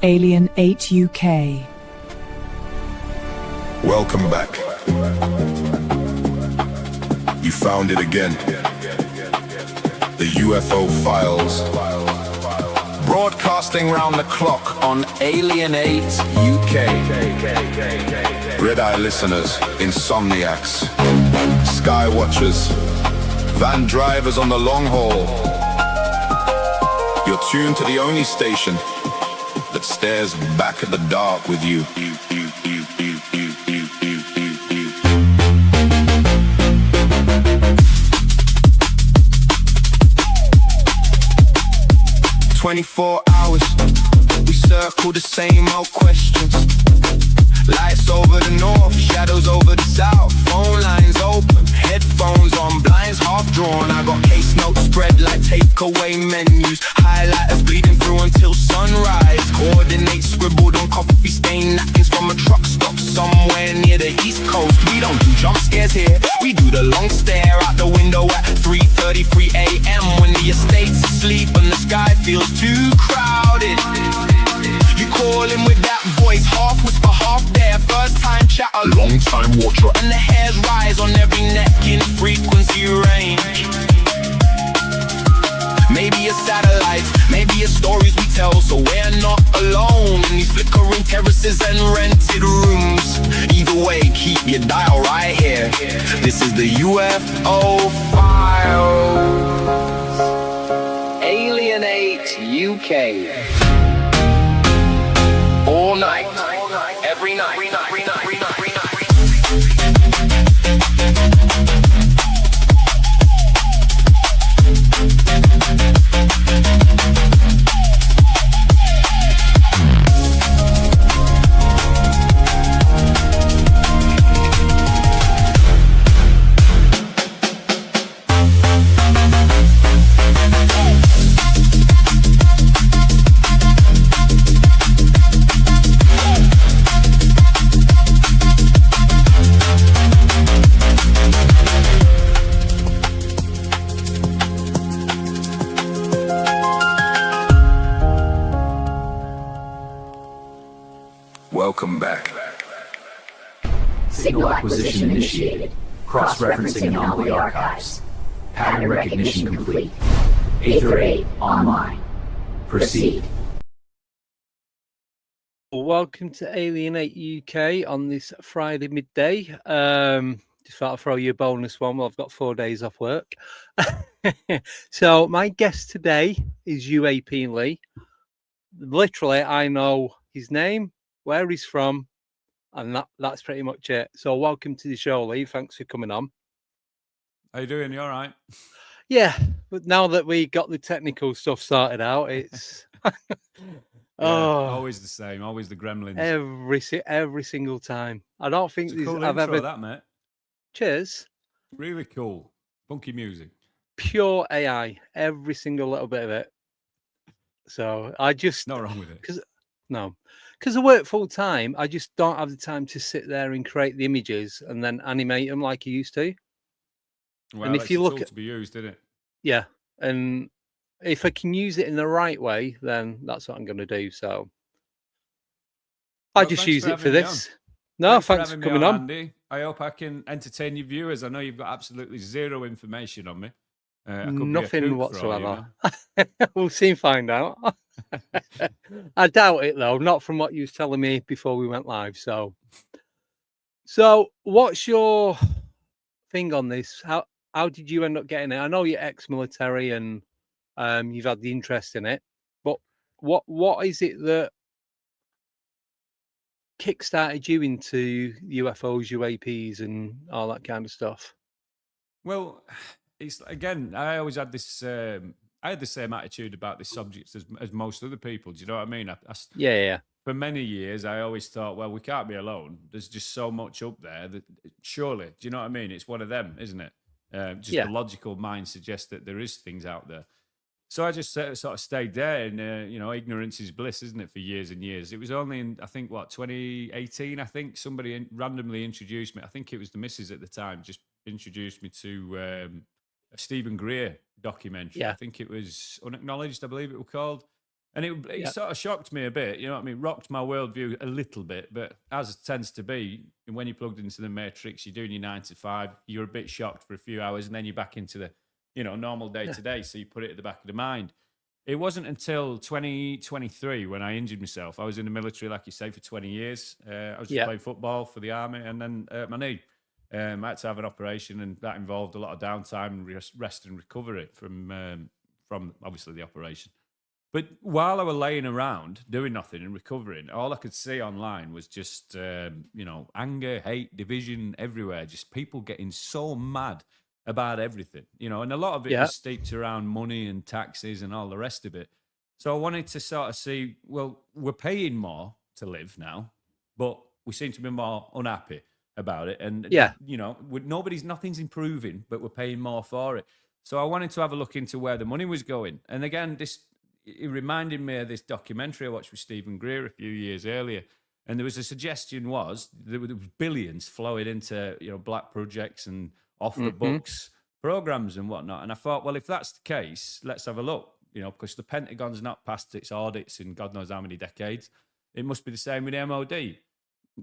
Alien 8 UK. Welcome back. You found it again. The UFO Files. Broadcasting round the clock on Alien 8 UK. Red-eye listeners, insomniacs, sky watchers, van drivers on the long haul. You're tuned to the only station that stares back at the dark with you. 24 hours, we circle the same old questions. Lights over the north, shadows over the south. Phone lines open, headphones on, blinds half drawn. I got case notes spread like takeaway menus. Highlighters bleeding through until sunrise. Coordinates scribbled on coffee stained napkins from a truck stop somewhere near the east coast. We don't do jump scares here, we do the long stare out the window at 3:33 a.m. when the estate's asleep and the sky feels too crowded. You call him with that voice, half whisper, half dare. First time chatter, long time watcher, and the hairs rise on every neck in frequency range. Maybe it's satellites, maybe it's stories we tell, so we're not alone in these flickering terraces and rented rooms. Either way, keep your dial right here. This is the UFO Files. Alien 8 UK. All night, every night. Welcome back. Signal acquisition initiated. Cross-referencing anomaly archives. Pattern recognition complete. Aether 8 online. Proceed. Welcome to Alien 8 UK on this Friday midday. Just thought I'd throw you a bonus one. Well, I've got 4 days off work. So my guest today is UAP Lee. Literally, I know his name, where he's from, and that's pretty much it. So welcome to the show, Lee. Thanks for coming on. How you doing? You all right? Yeah, but now that we got the technical stuff sorted out, it's always the same, always the gremlins. Every single time. I don't think it's a cool I've intro, ever that, mate. Cheers. Really cool. Funky music. Pure AI, every single little bit of it. So I just not wrong with it. Because I work full time, I just don't have the time to sit there and create the images and then animate them like you used to. Well, and if you look at to be used, isn't it? Yeah, and if I can use it in the right way, then that's what I'm going to do. So I just use it for this. No, thanks for coming on, Andy. I hope I can entertain your viewers. I know you've got absolutely zero information on me. Nothing whatsoever. We'll soon find out. I doubt it though, not from what you was telling me before we went live. So what's your thing on this? How did you end up getting it? I know you're ex-military and you've had the interest in it, but what is it that kickstarted you into UFOs, UAPs, and all that kind of stuff? Well, it's again, I always had this. I had the same attitude about this subject as most other people. Do you know what I mean? Yeah. For many years, I always thought, well, we can't be alone. There's just so much up there that surely, do you know what I mean? It's one of them, isn't it? The logical mind suggests that there is things out there. So I just sort of stayed there, and ignorance is bliss, isn't it? For years and years. It was only in, I think, 2018. I think somebody randomly introduced me. I think it was the missus at the time. Just introduced me to a Stephen Greer documentary. Yeah. I think it was Unacknowledged, I believe it was called. And it sort of shocked me a bit, you know what I mean? Rocked my worldview a little bit, but as it tends to be, when you're plugged into the matrix, you're doing your 9 to 5, you're a bit shocked for a few hours, and then you're back into the, normal day to day. So you put it at the back of the mind. It wasn't until 2023 when I injured myself. I was in the military, like you say, for 20 years. I was just playing football for the army, and then my knee. I had to have an operation, and that involved a lot of downtime and rest and recovery from obviously the operation. But while I was laying around doing nothing and recovering, all I could see online was just, anger, hate, division everywhere. Just people getting so mad about everything, and a lot of it was steeped around money and taxes and all the rest of it. So I wanted to sort of see, well, we're paying more to live now, but we seem to be more unhappy about it. And, nothing's improving, but we're paying more for it. So I wanted to have a look into where the money was going. And again, it reminded me of this documentary I watched with Stephen Greer a few years earlier. And there was a suggestion there was billions flowing into, black projects and off the books programs and whatnot. And I thought, well, if that's the case, let's have a look, because the Pentagon's not passed its audits in God knows how many decades. It must be the same with the MOD.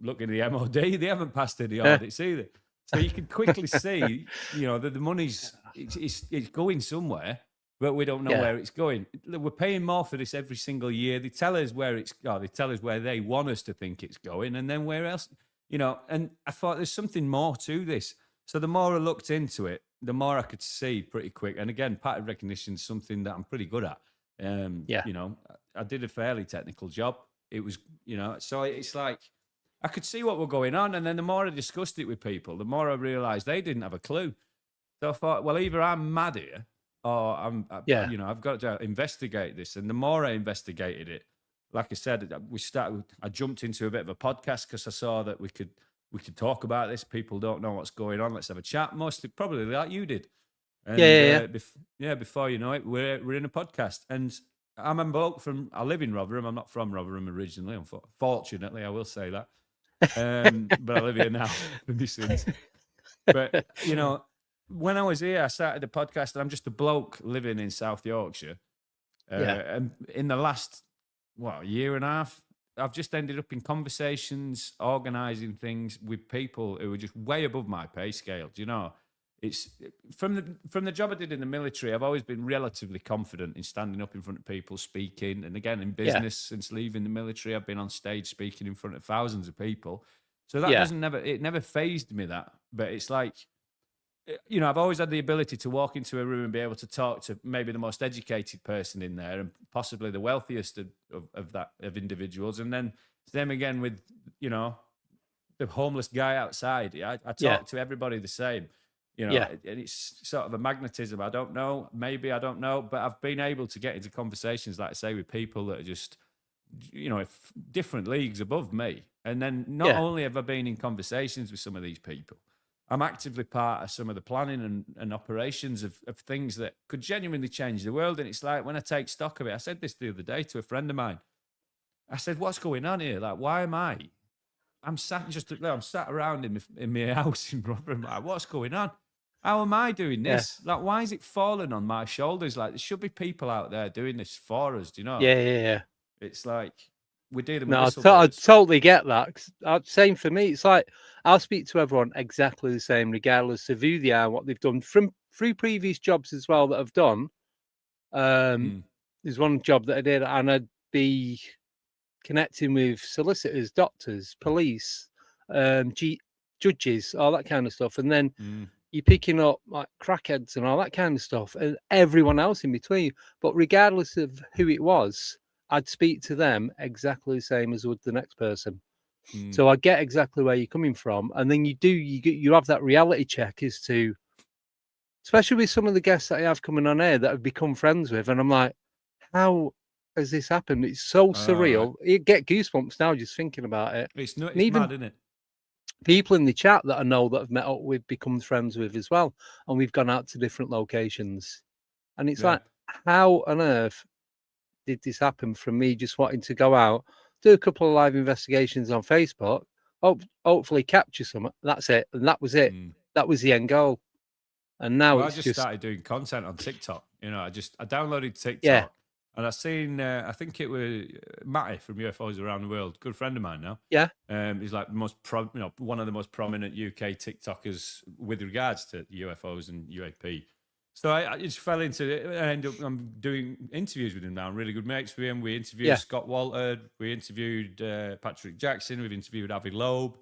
Looking at the MOD, they haven't passed any audits either. So you can quickly see, that the money's it's going somewhere, but we don't know where it's going. We're paying more for this every single year. They tell us they tell us where they want us to think it's going, and then where else, and I thought there's something more to this. So the more I looked into it, the more I could see pretty quick. And again, pattern recognition is something that I'm pretty good at. I did a fairly technical job. It was, so it's like, I could see what were going on. And then the more I discussed it with people, the more I realized they didn't have a clue. So I thought, well, either I'm mad here, or I've got to investigate this. And the more I investigated it, like I said, I jumped into a bit of a podcast because I saw that we could talk about this. People don't know what's going on. Let's have a chat. Mostly probably like you did. And, before you know it, we're in a podcast. And I'm a bloke I live in Rotherham. I'm not from Rotherham originally. Unfortunately, I will say that. But I live here now for my sins. But, when I was here, I started a podcast, and I'm just a bloke living in South Yorkshire. And in the last, year and a half, I've just ended up in conversations, organising things with people who are just way above my pay scale. Do you know? It's from the job I did in the military. I've always been relatively confident in standing up in front of people, speaking. And again, in business, since leaving the military, I've been on stage speaking in front of thousands of people. So that never fazed me, that. But it's like, I've always had the ability to walk into a room and be able to talk to maybe the most educated person in there, and possibly the wealthiest of individuals. And then same again with, the homeless guy outside. I talk to everybody the same, and it's sort of a magnetism. I don't know, maybe I don't know, but I've been able to get into conversations, like I say, with people that are just, different leagues above me. And then not only have I been in conversations with some of these people, I'm actively part of some of the planning and operations of things that could genuinely change the world. And it's like, when I take stock of it, I said this the other day to a friend of mine. I said, what's going on here? Like, why am I? I'm sat around in my house in Rotherham. Like, what's going on? How am I doing this? Like, why is it falling on my shoulders? Like, there should be people out there doing this for us. Do you know? Yeah. It's like, we're dealing with No, I totally get that. Same for me. It's like, I'll speak to everyone exactly the same, regardless of who they are, what they've done through previous jobs as well that I've done. There's one job that I did, and I'd be connecting with solicitors, doctors, police, judges, all that kind of stuff. And then you're picking up like crackheads and all that kind of stuff, and everyone else in between. But regardless of who it was, I'd speak to them exactly the same as would the next person. So I get exactly where you're coming from. And then you have that reality check as to, especially with some of the guests that I have coming on air that I've become friends with. And I'm like, how has this happened? It's so surreal. You get goosebumps now just thinking about it. It's mad, isn't it? People in the chat that I know that I've met up with, become friends with as well. And we've gone out to different locations. And it's like, how on earth did this happen from me just wanting to go out, do a couple of live investigations on Facebook, hopefully capture some. That's it. And that was it. That was the end goal. And now I just started doing content on TikTok. I downloaded TikTok And I seen, I think it was Matty from UFOs Around the World, good friend of mine now. Yeah. He's like the most, one of the most prominent UK TikTokers with regards to UFOs and UAP. So I just fell into it. I'm doing interviews with him now. I'm really good mates with him. We interviewed Scott Walter. We interviewed Patrick Jackson. We've interviewed Avi Loeb.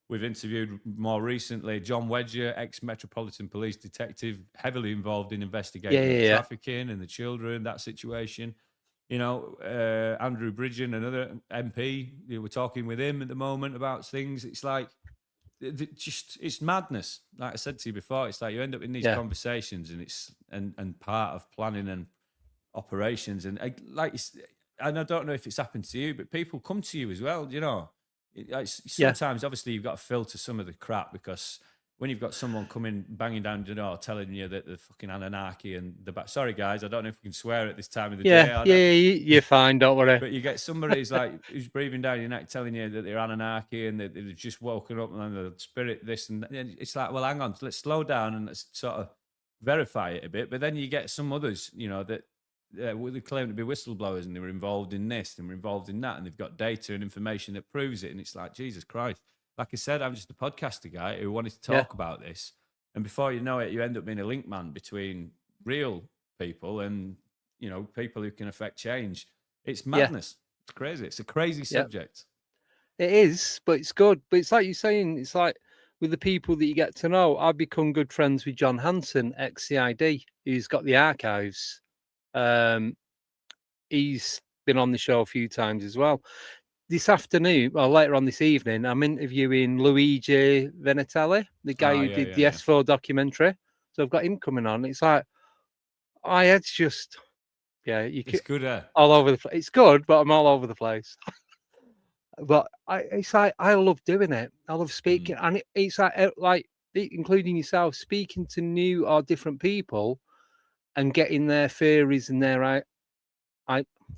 We've interviewed more recently John Wedger, ex-Metropolitan Police detective, heavily involved in investigating the trafficking and the children, that situation. You know, Andrew Bridgen, another MP, we're talking with him at the moment about things. It's like, it's madness. Like I said to you before, it's like you end up in these conversations, and it's and part of planning and operations, and and I don't know if it's happened to you, but people come to you as well. You know, sometimes obviously you've got to filter some of the crap, because when you've got someone coming banging down the door telling you that the fucking Anunnaki and the back. Sorry guys, I don't know if we can swear at this time of the day. Yeah, you're fine, don't worry. But you get somebody who's breathing down your neck telling you that they're Anunnaki and that they've just woken up and the spirit this and that. It's like, well, hang on, let's slow down and let's sort of verify it a bit. But then you get some others, you know, that they claim to be whistleblowers and they were involved in this and were involved in that, and they've got data and information that proves it. And it's like, Jesus Christ. Like I said, I'm just a podcaster guy who wanted to talk about this. And before you know it, you end up being a link man between real people and, you know, people who can affect change. It's madness. It's crazy. It's a crazy subject. It is, but it's good. But it's like you're saying, it's like with the people that you get to know. I've become good friends with John Hanson, ex-CID, who's got the archives. He's been on the show a few times as well. This afternoon, or later on this evening, I'm interviewing Luigi Venatelli, the guy who did the S4 documentary. So I've got him coming on. It's like, it's just, it's good, all over the place. It's good, but I'm all over the place. But it's like, I love doing it. I love speaking, and it's like including yourself, speaking to new or different people and getting their theories and their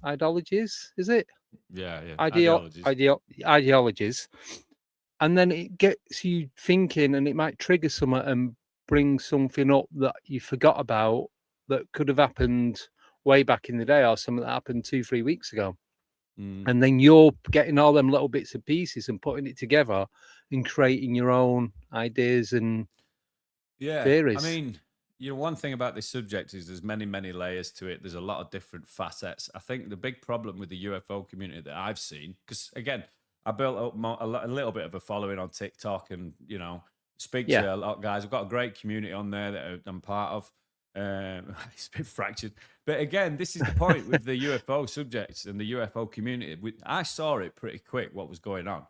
ideologies. Is it? Ideologies, and then it gets you thinking, and it might trigger something and bring something up that you forgot about that could have happened way back in the day, or something that happened 2-3 weeks ago. And then you're getting all them little bits and pieces and putting it together and creating your own ideas and theories. I mean, you know, one thing about this subject is there's many, many layers to it. There's a lot of different facets. I think the big problem with the UFO community that I've seen, because again, I built up a little bit of a following on TikTok, and you know, speak to a lot of guys. I've got a great community on there that I'm part of. It's a bit fractured, but again, this is the point with the UFO subjects and the UFO community. I saw it pretty quick what was going on.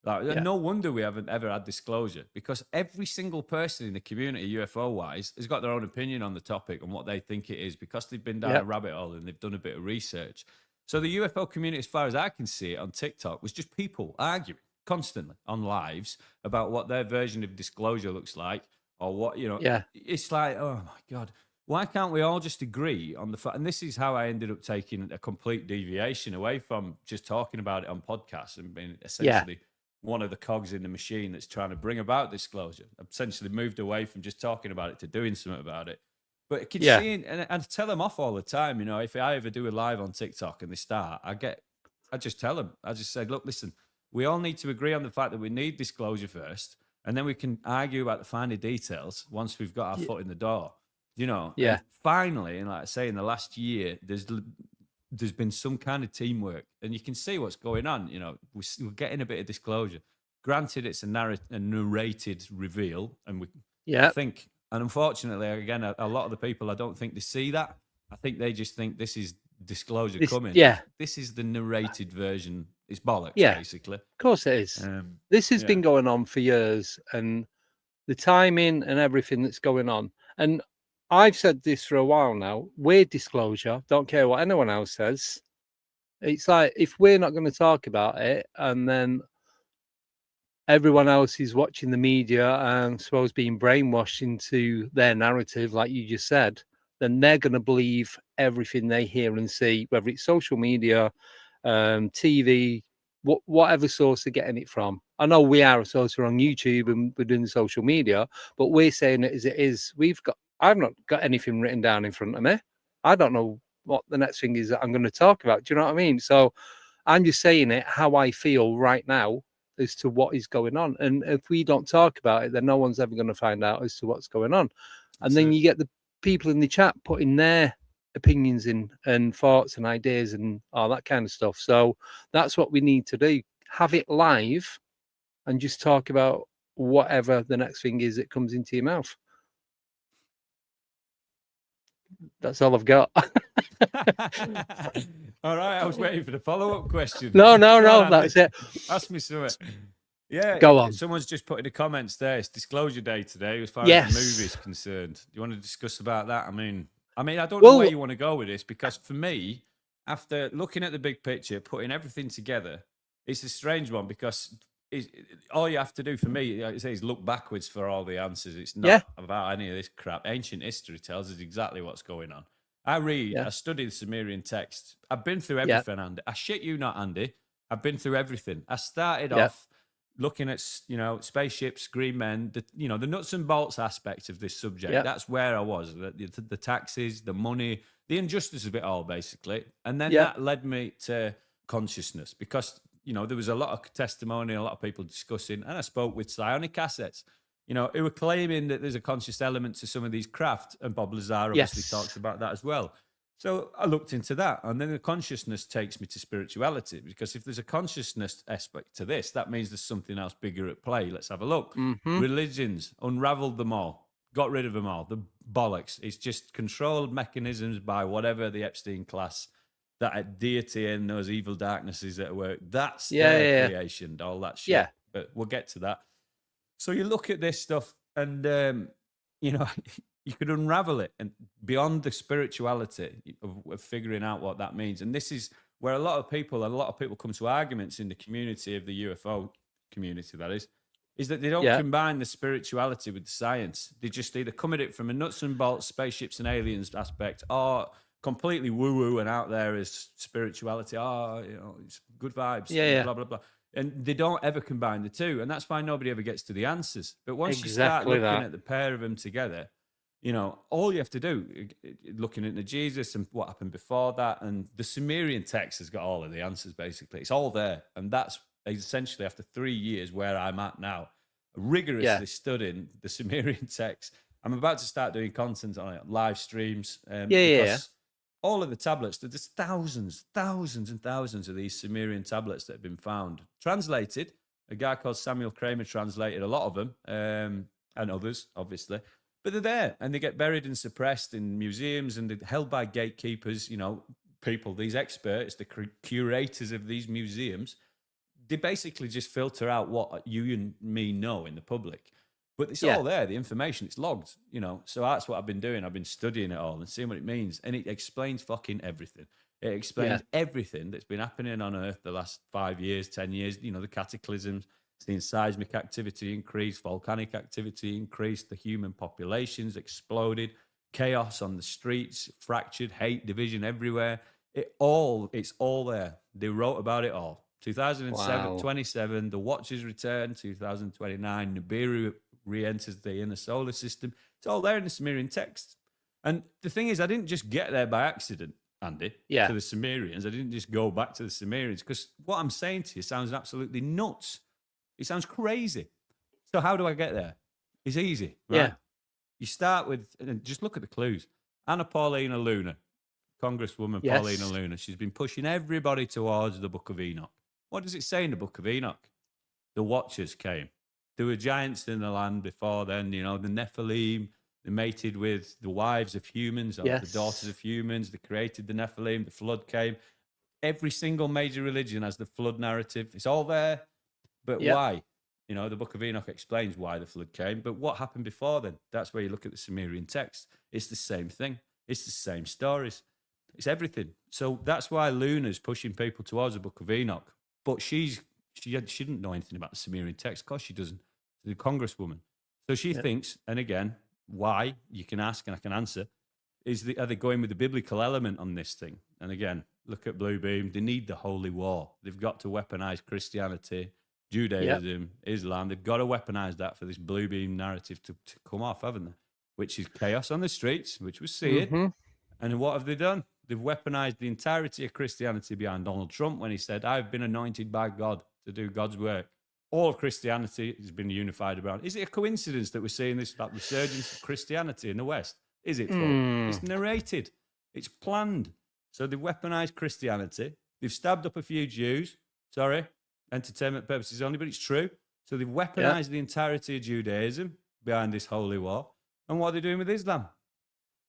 Like, no wonder we haven't ever had disclosure, because every single person in the community, UFO-wise, has got their own opinion on the topic and what they think it is, because they've been down a rabbit hole and they've done a bit of research. So the UFO community, as far as I can see it on TikTok, was just people arguing constantly on lives about what their version of disclosure looks like, or what, you know. It's like, oh my God, why can't we all just agree on the fact? And this is how I ended up taking a complete deviation away from just talking about it on podcasts and being essentially one of the cogs in the machine that's trying to bring about disclosure. I've essentially moved away from just talking about it to doing something about it. But I can see, and I tell them off all the time, you know, if I ever do a live on TikTok and they start, I just tell them, I just say, look, listen, we all need to agree on the fact that we need disclosure first, and then we can argue about the finer details once we've got our foot in the door, you know. And finally, and like I say, in the last year, there's been some kind of teamwork, and you can see what's going on. You know, we're getting a bit of disclosure. Granted, it's a narrated reveal, and I think, and unfortunately, again, a lot of the people, I don't think they see that. I think they just think this is disclosure coming. This is the narrated version. It's bollocks, basically. Of course it is. This has been going on for years, and the timing and everything that's going on. And I've said this for a while now. We're disclosure. Don't care what anyone else says. It's like, if we're not going to talk about it, and then everyone else is watching the media and suppose being brainwashed into their narrative, like you just said, then they're going to believe everything they hear and see, whether it's social media, TV, whatever source they're getting it from. I know we are a source, we're on YouTube and we're doing social media, but we're saying it as it is. I've not got anything written down in front of me. I don't know what the next thing is that I'm going to talk about. Do you know what I mean? So I'm just saying it how I feel right now as to what is going on. And if we don't talk about it, then no one's ever going to find out as to what's going on. And then you get the people in the chat putting their opinions in and thoughts and ideas and all that kind of stuff. So that's what we need to do. Have it live and just talk about whatever the next thing is that comes into your mouth. That's all I've got. All right, I was waiting for the follow-up question. No, that's it. Ask me something. Yeah, go on. Someone's just put in the comments there. It's disclosure day today, as far as the movie is concerned. Do you want to discuss about that? I mean, I don't know where you want to go with this, because for me, after looking at the big picture, putting everything together, it's a strange one, because all you have to do for me, like I say, is look backwards for all the answers. It's not about any of this crap. Ancient history tells us exactly what's going on. I study the Sumerian text. I've been through everything, Andy. I shit you not, Andy. I've been through everything. I started off looking at, spaceships, green men, the nuts and bolts aspect of this subject. That's where I was. The taxes, the money, the injustice of it all, basically. And then that led me to consciousness, because there was a lot of testimony, a lot of people discussing, and I spoke with psionic assets, who were claiming that there's a conscious element to some of these craft, and Bob Lazar obviously talks about that as well. So I looked into that, and then the consciousness takes me to spirituality, because if there's a consciousness aspect to this, that means there's something else bigger at play. Let's have a look. Religions, unraveled them all, got rid of them all. The bollocks. It's just controlled mechanisms by whatever the Epstein class, that deity and those evil darknesses that work. That's their creation, all that shit. Yeah. But we'll get to that. So you look at this stuff, and you could unravel it, and beyond the spirituality of figuring out what that means. And this is where a lot of people come to arguments in the community of the UFO community, that is that they don't combine the spirituality with the science. They just either come at it from a nuts and bolts, spaceships and aliens aspect, or completely woo-woo and out there as spirituality. It's good vibes, blah, blah, blah. And they don't ever combine the two. And that's why nobody ever gets to the answers. But once you start looking at the pair of them together, all you have to do, looking into Jesus and what happened before that, and the Sumerian text has got all of the answers, basically. It's all there. And that's essentially, after 3 years, where I'm at now, rigorously studying the Sumerian text. I'm about to start doing content on it, live streams. Because all of the tablets, there's thousands and thousands of these Sumerian tablets that have been found. Translated, a guy called Samuel Kramer translated a lot of them, and others, obviously. But they're there, and they get buried and suppressed in museums, and they're held by gatekeepers, people, these experts, the curators of these museums. They basically just filter out what you and me know in the public. But it's all there, the information, it's logged, So that's what I've been doing. I've been studying it all and seeing what it means. And it explains fucking everything. It explains everything that's been happening on Earth the last 5 years, 10 years, the cataclysms, seeing seismic activity increase, volcanic activity increase, the human populations exploded, chaos on the streets, fractured, hate, division everywhere. It's all there. They wrote about it all. 2007, 27, the Watchers return, 2029, Nibiru re-enters the inner solar system. It's all there in the Sumerian text. And the thing is, I didn't just get there by accident, Andy, to the Sumerians. I didn't just go back to the Sumerians, because what I'm saying to you sounds absolutely nuts. It sounds crazy. So how do I get there? It's easy, right? Yeah. You start with, and just look at the clues. Anna Paulina Luna, Congresswoman Paulina Luna, she's been pushing everybody towards the Book of Enoch. What does it say in the Book of Enoch? The Watchers came. There were giants in the land before then, the Nephilim. They mated with the wives of humans, or the daughters of humans. They created the Nephilim. The flood came. Every single major religion has the flood narrative. It's all there. But why? The Book of Enoch explains why the flood came. But what happened before then? That's where you look at the Sumerian text. It's the same thing. It's the same stories. It's everything. So that's why Luna's pushing people towards the Book of Enoch. But she didn't know anything about the Sumerian text. Of course she doesn't. She's a congresswoman. So she thinks, and again, why, you can ask and I can answer, are they going with the biblical element on this thing? And again, look at Blue Beam. They need the holy war. They've got to weaponize Christianity, Judaism, Islam. They've got to weaponize that for this Blue Beam narrative to come off, haven't they? Which is chaos on the streets, which we're seeing. And what have they done? They've weaponized the entirety of Christianity behind Donald Trump when he said, I've been anointed by God to do God's work. All of Christianity has been unified around. Is it a coincidence that we're seeing this like, resurgence of Christianity in the West? Is it, folks? It's narrated. It's planned. So they've weaponized Christianity. They've stabbed up a few Jews. Sorry, entertainment purposes only, but it's true. So they've weaponized the entirety of Judaism behind this holy war. And what are they doing with Islam?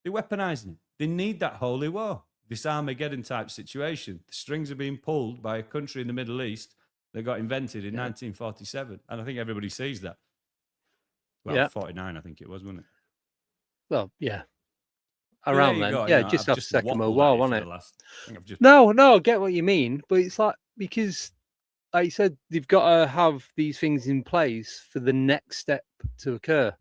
They're weaponizing it. They need that holy war. This Armageddon type situation. The strings are being pulled by a country in the Middle East that got invented in 1947. And I think everybody sees that. Well, 49, I think it was, wasn't it? Well, yeah. Around then. Yeah, just after Second World War, wasn't it? No, I get what you mean. But it's like, because, like you said, they've got to have these things in place for the next step to occur.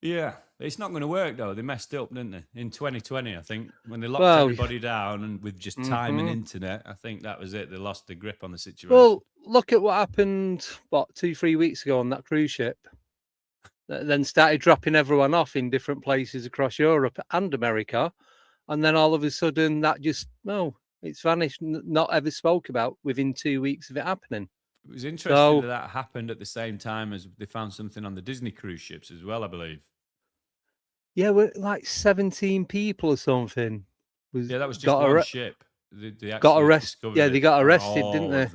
Yeah, it's not going to work, though. They messed up, didn't they? In 2020, I think, when they locked everybody down and with just time and internet, I think that was it. They lost the grip on the situation. Well, look at what happened, 2-3 weeks ago on that cruise ship. That then started dropping everyone off in different places across Europe and America. And then all of a sudden, that just, it's vanished. Not ever spoke about within 2 weeks of it happening. It was interesting that happened at the same time as they found something on the Disney cruise ships as well, I believe. Yeah, we're like 17 people or something. That was just one ship. They got arrested. Yeah, they got arrested, didn't they?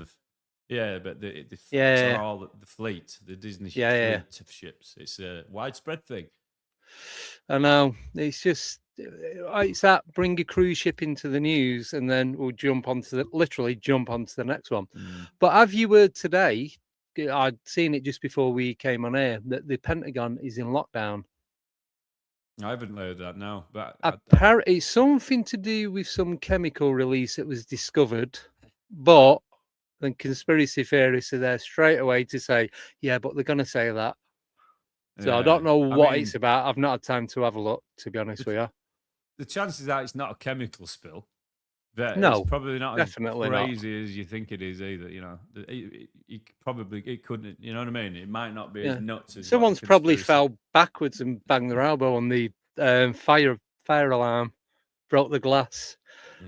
But it's on all the fleet, the Disney fleet of ships. It's a widespread thing. I know. It's just, it's that bring a cruise ship into the news and then we'll literally jump onto the next one. But have you heard today, I'd seen it just before we came on air, that the Pentagon is in lockdown? I haven't heard that, no. But apparently, it's something to do with some chemical release that was discovered. But the conspiracy theorists are there straight away to say, but they're going to say that. So I don't know what it's about. I've not had time to have a look, to be honest with you. The chances are it's not a chemical spill. But it's probably not definitely as crazy as you think it is either. You know, it couldn't. You know what I mean? It might not be as nuts as someone's probably fell backwards and banged their elbow on the fire alarm, broke the glass.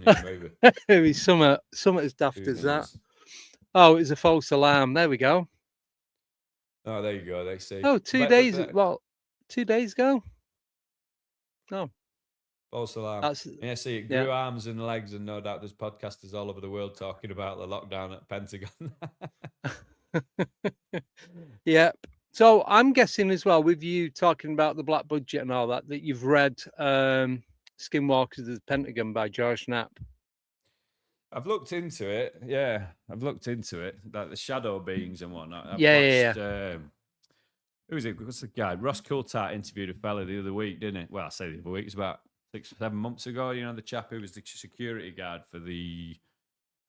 Yeah, maybe. It was something as daft as that. Oh, it was a false alarm. There we go. Oh, there you go. They say. Oh, 2 days. Well, 2 days ago. No. False alarm. See, it grew arms and legs, and no doubt there's podcasters all over the world talking about the lockdown at Pentagon. Yep. So I'm guessing as well, with you talking about the black budget and all that you've read Skinwalkers of the Pentagon by George Knapp. I've looked into it. Yeah, I've looked into it. Like the shadow beings and whatnot. Who is it? What's the guy? Ross Coulthard interviewed a fella the other week, didn't it? Well, I say the other week. It's about 6 or 7 months ago. You know, the chap who was the security guard for the.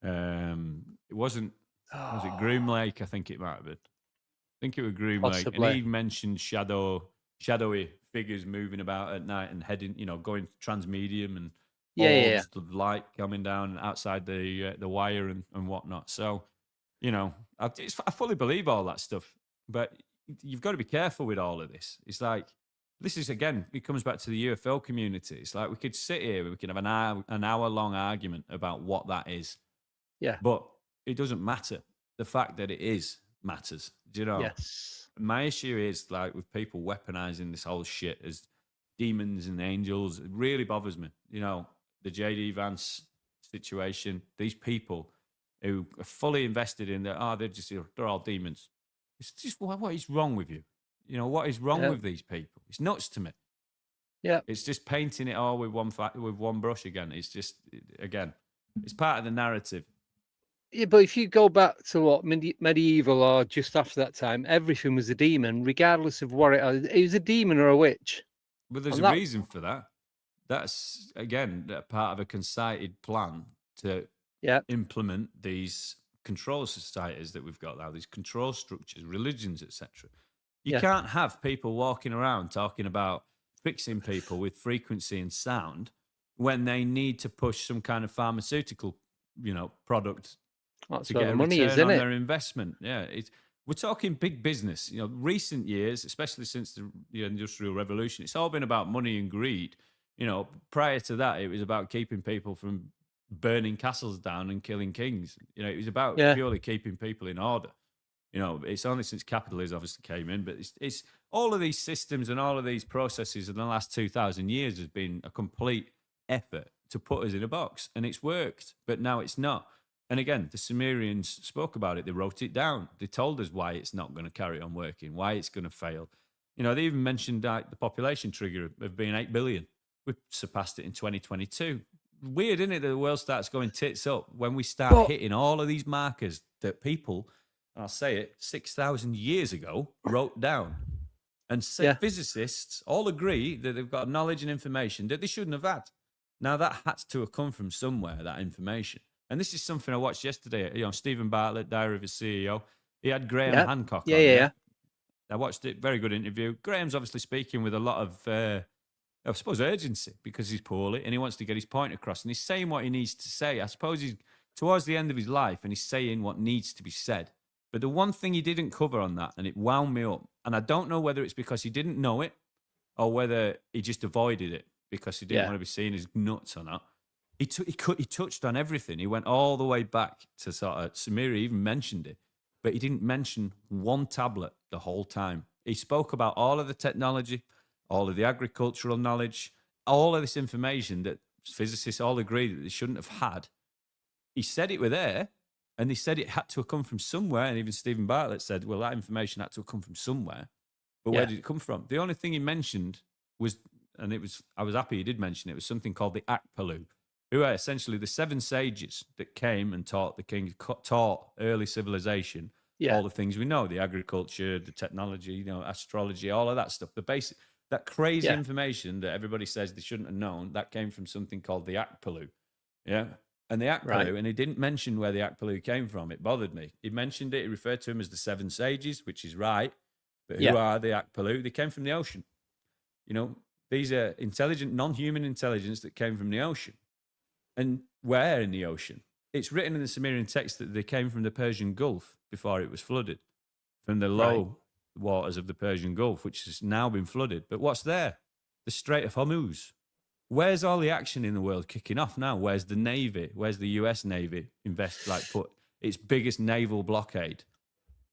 It wasn't. Was it Groom Lake? I think it might have been. I think it was Groom Lake, and he mentioned shadowy figures moving about at night and heading, going transmedium and orbs of light coming down outside the wire and whatnot. So, I fully believe all that stuff, but you've got to be careful with all of this. It's like, this is, again, it comes back to the UFO community. It's like we could sit here, we could have an hour-long argument about what that is. Yeah. But it doesn't matter. The fact that it is matters. Do you know? Yes. My issue is, like, with people weaponizing this whole shit as demons and angels, it really bothers me. The J.D. Vance situation, these people who are fully invested in that, they're all demons. It's just, what is wrong with you? What is wrong with these people? It's nuts to me. Yeah. It's just painting it all with one brush again. It's just, again, it's part of the narrative. Yeah, but if you go back to medieval or just after that time, everything was a demon, regardless of what it was a demon or a witch. But there's a reason for that. That's, again, part of a concerted plan to implement these control societies that we've got now, these control structures, religions, etc. You can't have people walking around talking about fixing people with frequency and sound when they need to push some kind of pharmaceutical, product to get a return on their investment. Yeah, we're talking big business. Recent years, especially since the Industrial Revolution, it's all been about money and greed. You know, prior to that, it was about keeping people from burning castles down and killing kings. You know, it was about purely keeping people in order. You know, it's only since capitalism obviously came in, but it's all of these systems and all of these processes in the last 2,000 years has been a complete effort to put us in a box, and it's worked, but now it's not. And again, the Sumerians spoke about it. They wrote it down. They told us why it's not going to carry on working, why it's going to fail. You know, they even mentioned the population trigger of being 8 billion. We surpassed it in 2022. Weird, isn't it, that the world starts going tits up when we start hitting all of these markers that people, I'll say it, 6,000 years ago wrote down. And physicists all agree that they've got knowledge and information that they shouldn't have had. Now, that had to have come from somewhere, that information. And this is something I watched yesterday. You know, Stephen Bartlett, Diary of a CEO. He had Graham Hancock on. Yeah. I watched it. Very good interview. Graham's obviously speaking with a lot of, I suppose, urgency because he's poorly and he wants to get his point across. And he's saying what he needs to say. I suppose he's towards the end of his life and he's saying what needs to be said. But the one thing he didn't cover on that, and it wound me up, and I don't know whether it's because he didn't know it or whether he just avoided it because he didn't want to be seen as nuts or not. He touched on everything. He went all the way back to sort of Samiri even mentioned it, but he didn't mention one tablet the whole time. He spoke about all of the technology, all of the agricultural knowledge, all of this information that physicists all agree that they shouldn't have had. He said it were there, and they said it had to have come from somewhere. And even Stephen Bartlett said, well, that information had to have come from somewhere. But where did it come from? The only thing he mentioned was, and I was happy he did mention it, was something called the Akpalu, who are essentially the 7 sages that came and taught the king, taught early civilization all the things we know, the agriculture, the technology, you know, astrology, all of that stuff. The basic, that crazy information that everybody says they shouldn't have known, that came from something called the Akpalu. Yeah. And the Akpalu, and he didn't mention where the Akpalu came from. It bothered me. He mentioned it. He referred to them as the 7 sages, which is right. But who are the Akpalu? They came from the ocean. You know, these are intelligent, non-human intelligence that came from the ocean. And where in the ocean? It's written in the Sumerian text that they came from the Persian Gulf before it was flooded, from the low waters of the Persian Gulf, which has now been flooded. But what's there? The Strait of Hormuz. Where's all the action in the world kicking off now? Where's the Navy? Where's the US Navy put its biggest naval blockade?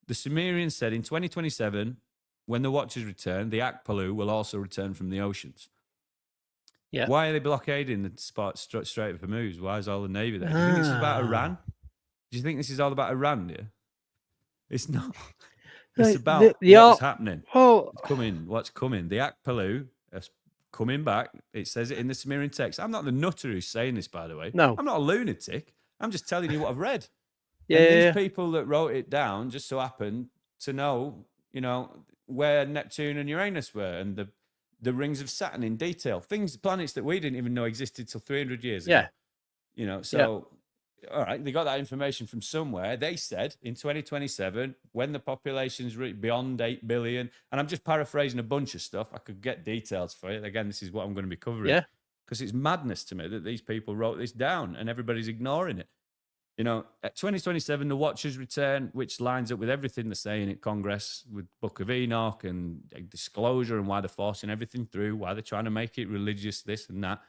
The Sumerians said in 2027, when the Watchers return, the Akpalu will also return from the oceans. Yeah. Why are they blockading the Strait of Hormuz? Why is all the Navy there? Do you think this is about Iran? Do you think this is all about Iran? Yeah? It's not. It's about what's happening. What's coming. The Akpalu is coming back. It says it in the Sumerian text. I'm not the nutter who's saying this, by the way. No. I'm not a lunatic. I'm just telling you what I've read. These people that wrote it down just so happen to know, you know, where Neptune and Uranus were and the rings of Saturn in detail. Planets that we didn't even know existed till 300 years ago. Yeah. You know, so, all right, they got that information from somewhere. They said in 2027, when the population's beyond 8 billion, and I'm just paraphrasing a bunch of stuff. I could get details for it. Again, this is what I'm going to be covering. Yeah. Because it's madness to me that these people wrote this down and everybody's ignoring it. You know, at 2027, the Watchers return, which lines up with everything they're saying at Congress with Book of Enoch and disclosure and why they're forcing everything through, why they're trying to make it religious, this and that.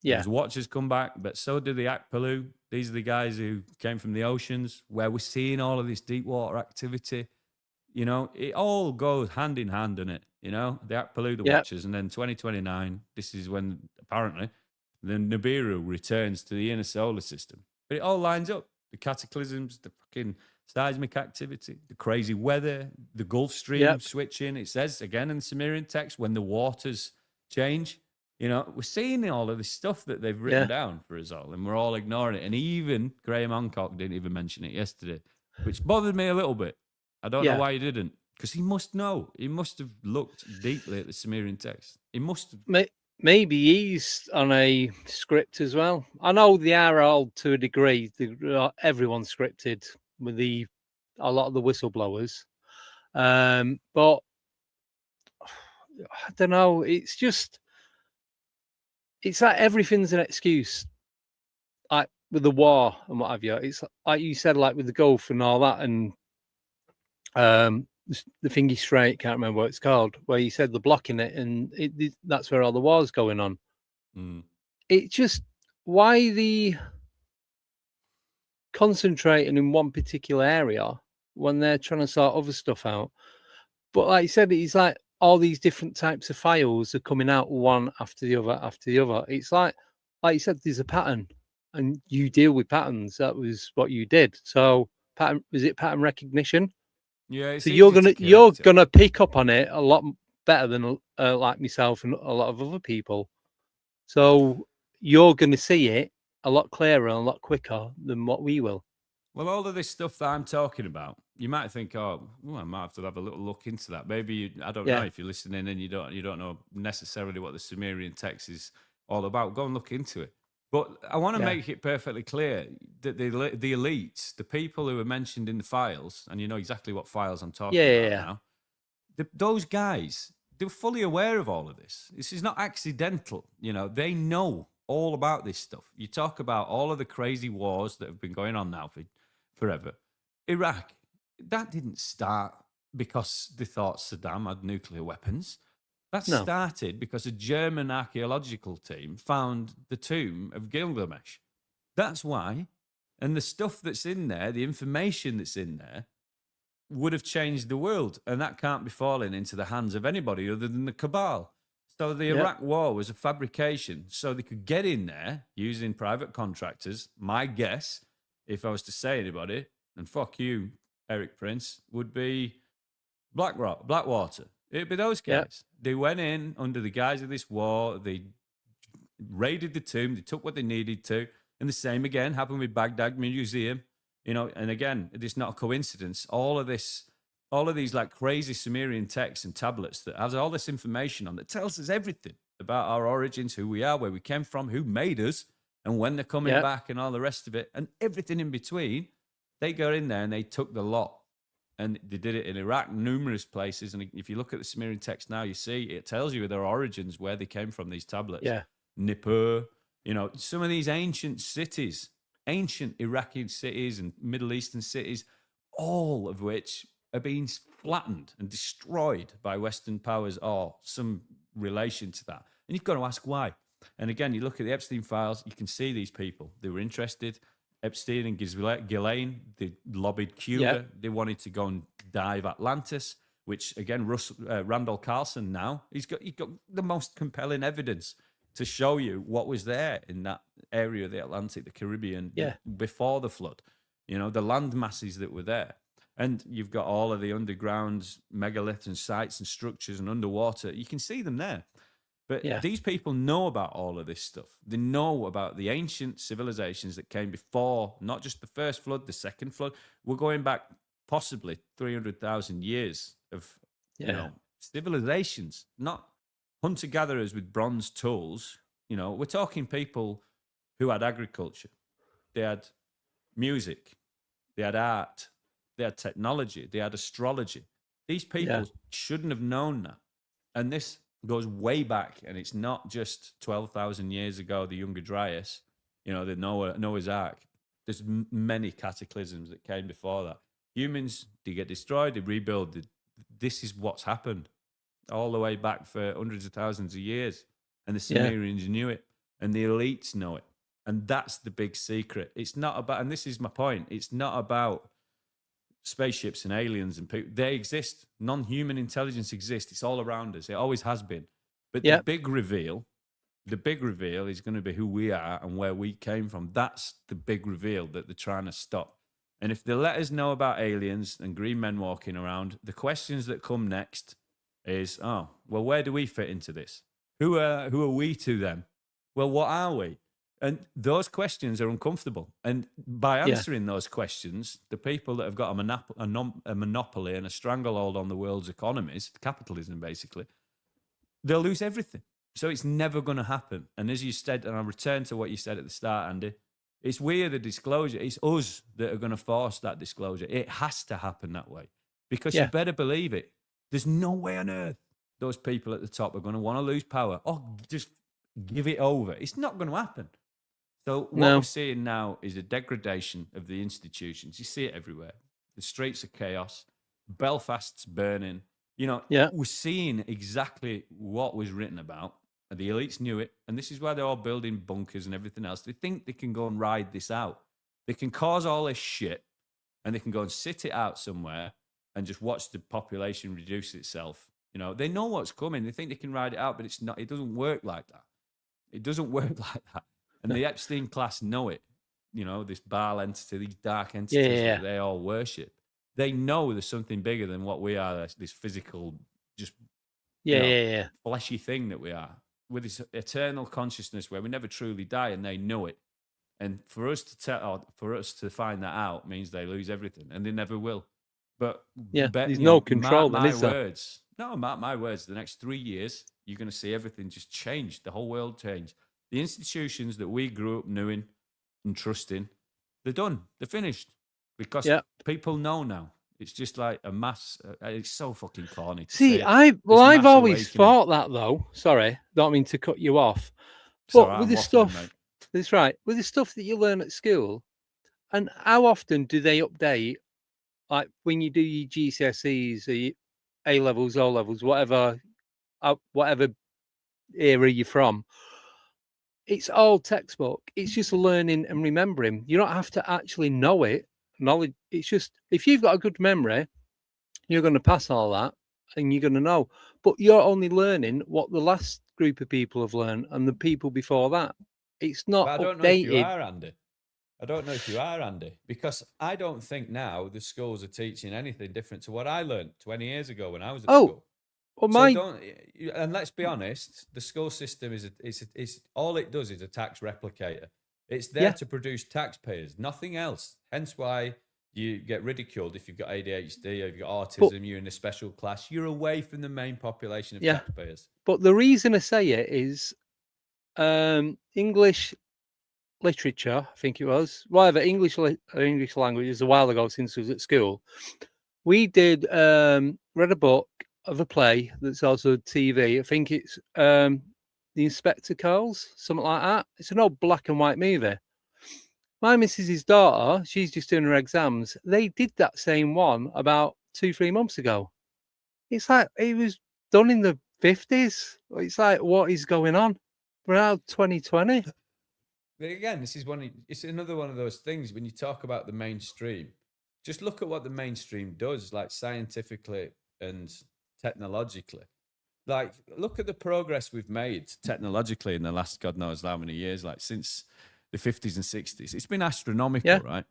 Yeah. Those Watchers come back, but so do the Akpalu. These are the guys who came from the oceans, where we're seeing all of this deep water activity. You know, it all goes hand in hand, doesn't it? You know, the Akpalu, the Watchers, and then 2029, this is when apparently the Nibiru returns to the inner solar system. But it all lines up. The cataclysms, the fucking seismic activity, the crazy weather, the Gulf Stream switching. It says, again in the Sumerian text, when the waters change. You know, we're seeing all of this stuff that they've written down for us all, and we're all ignoring it. And even Graham Hancock didn't even mention it yesterday, which bothered me a little bit. I don't know why he didn't, because he must know. He must have looked deeply at the Sumerian text. He must have. Maybe he's on a script as well. I know they are all to a degree. Everyone's scripted with a lot of the whistleblowers, but I don't know. It's like everything's an excuse. Like with the war and what have you. It's like you said, like with the Gulf and all that, and the Thingy Strait, can't remember what it's called, where you said they're blocking it, and that's where all the war's going on. It just, why the concentrating in one particular area when they're trying to sort other stuff out? But like you said, it's like all these different types of files are coming out one after the other after the other. It's like you said, there's a pattern, and you deal with patterns. That was what you did. So pattern, is it pattern recognition? Yeah, it's So easy to you're correct it. gonna pick up on it a lot better than like myself and a lot of other people. So you're gonna see it a lot clearer and a lot quicker than what we will. Well, all of this stuff that I'm talking about, you might think, oh, well, I might have to have a little look into that. Maybe I don't know Yeah. if you're listening and you don't know necessarily what the Sumerian text is all about. Go and look into it. But I want to Yeah. make it perfectly clear that the elites, the people who are mentioned in the files, and you know exactly what files I'm talking about Yeah. now, those guys, they're fully aware of all of this. This is not accidental. You know, they know all about this stuff. You talk about all of the crazy wars that have been going on now for forever. Iraq, that didn't start because they thought Saddam had nuclear weapons. That No. started because a German archaeological team found the tomb of Gilgamesh. That's why. And the stuff that's in there, the information that's in there, would have changed the world. And that can't be falling into the hands of anybody other than the cabal. So the Iraq war was a fabrication so they could get in there using private contractors. My guess, if I was to say anybody, and fuck you, Eric Prince, would be Blackwater. It'd be those guys. They went in under the guise of this war. They raided the tomb. They took what they needed to. And the same again happened with Baghdad Museum. You know, and again, it's not a coincidence. All of these like crazy Sumerian texts and tablets that has all this information on that tells us everything about our origins, who we are, where we came from, who made us, and when they're coming back, and all the rest of it, and everything in between. They go in there and they took the lot. And they did it in Iraq, numerous places. And if you look at the Sumerian text now, you see it tells you their origins, where they came from, these tablets. Yeah. Nippur, you know, some of these ancient cities, ancient Iraqi cities and Middle Eastern cities, all of which are being flattened and destroyed by Western powers or some relation to that. And you've got to ask why. And again, you look at the Epstein files, you can see these people. They were interested. Epstein and Ghislaine, they lobbied Cuba. They wanted to go and dive Atlantis, which again, Randall Carlson now, he's got the most compelling evidence to show you what was there in that area of the Atlantic, the Caribbean, before the flood. You know, the land masses that were there. And you've got all of the underground megaliths and sites and structures and underwater. You can see them there. But these people know about all of this stuff. They know about the ancient civilizations that came before, not just the first flood, the second flood. We're going back possibly 300,000 years of you know, civilizations, not hunter-gatherers with bronze tools. You know, we're talking people who had agriculture. They had music. They had art. They had technology. They had astrology. These people shouldn't have known that. And this goes way back, and it's not just 12,000 years ago, the Younger Dryas, you know, the Noah's Ark. There's many cataclysms that came before that. Humans, they get destroyed, they rebuild. This is what's happened all the way back for hundreds of thousands of years. And the Sumerians knew it, and the elites know it. And that's the big secret. It's not about, and this is my point, it's not about spaceships and aliens and people. They exist. Non-human intelligence exists. It's all around us. It always has been. But the big reveal is going to be who we are and where we came from. That's the big reveal that they're trying to stop. And if they let us know about aliens and green men walking around, the questions that come next is, oh, well, where do we fit into this? Who are we to them? Well, what are we? And those questions are uncomfortable. And by answering those questions, the people that have got a monopoly and a stranglehold on the world's economies, capitalism basically, they'll lose everything. So it's never going to happen. And as you said, and I'll return to what you said at the start, Andy, it's weird, the disclosure. It's us that are going to force that disclosure. It has to happen that way. Because you better believe it. There's no way on earth those people at the top are going to want to lose power or just give it over. It's not going to happen. So what we're seeing now is a degradation of the institutions. You see it everywhere. The streets are chaos. Belfast's burning. You know, we're seeing exactly what was written about. and the elites knew it, and this is why they're all building bunkers and everything else. They think they can go and ride this out. They can cause all this shit, and they can go and sit it out somewhere and just watch the population reduce itself. You know, they know what's coming. They think they can ride it out, but it's not. It doesn't work like that. It doesn't work like that. And the Epstein class know it. You know, this Baal entity, these dark entities that they all worship. They know there's something bigger than what we are. This physical, just fleshy thing that we are, with this eternal consciousness where we never truly die, and they know it. And for us to find that out means they lose everything, and they never will. But there's no control. Mark my words. No, mark my words. The next 3 years, you're going to see everything just change. The whole world change. The institutions that we grew up knowing and trusting, they're done. They're finished because people know now. It's just like a mass. It's so fucking corny. See, I've always thought that though. Sorry, don't mean to cut you off. But with the stuff, that's right. With the stuff that you learn at school, and how often do they update? Like when you do your GCSEs, or your A levels, O levels, whatever era you're from. It's all textbook. It's just learning and remembering. You don't have to actually know it. Knowledge. It's just, if you've got a good memory, you're going to pass all that and you're going to know. But you're only learning what the last group of people have learned and the people before that. It's not updated. I don't know if you are, Andy. I don't know if you are, Andy, because I don't think now the schools are teaching anything different to what I learned 20 years ago when I was at school. Well, and let's be honest, the school system is all it does is a tax replicator. It's there to produce taxpayers, nothing else. Hence why you get ridiculed if you've got ADHD or if you've got autism, you're in a special class. You're away from the main population of taxpayers. But the reason I say it is English literature, I think it was, whatever, English language is a while ago since I was at school. We did read a book of a play that's also TV. I think it's The Inspector Calls, something like that. It's an old black and white movie. My missus's daughter, she's just doing her exams. They did that same one about 2-3 months ago. It's like it was done in the 50s. It's like, what is going on? We're now 2020. But again, it's another one of those things when you talk about the mainstream. Just look at what the mainstream does, like scientifically and technologically. Like, look at the progress we've made technologically in the last God knows how many years, like since the 50s and 60s. It's been astronomical, right?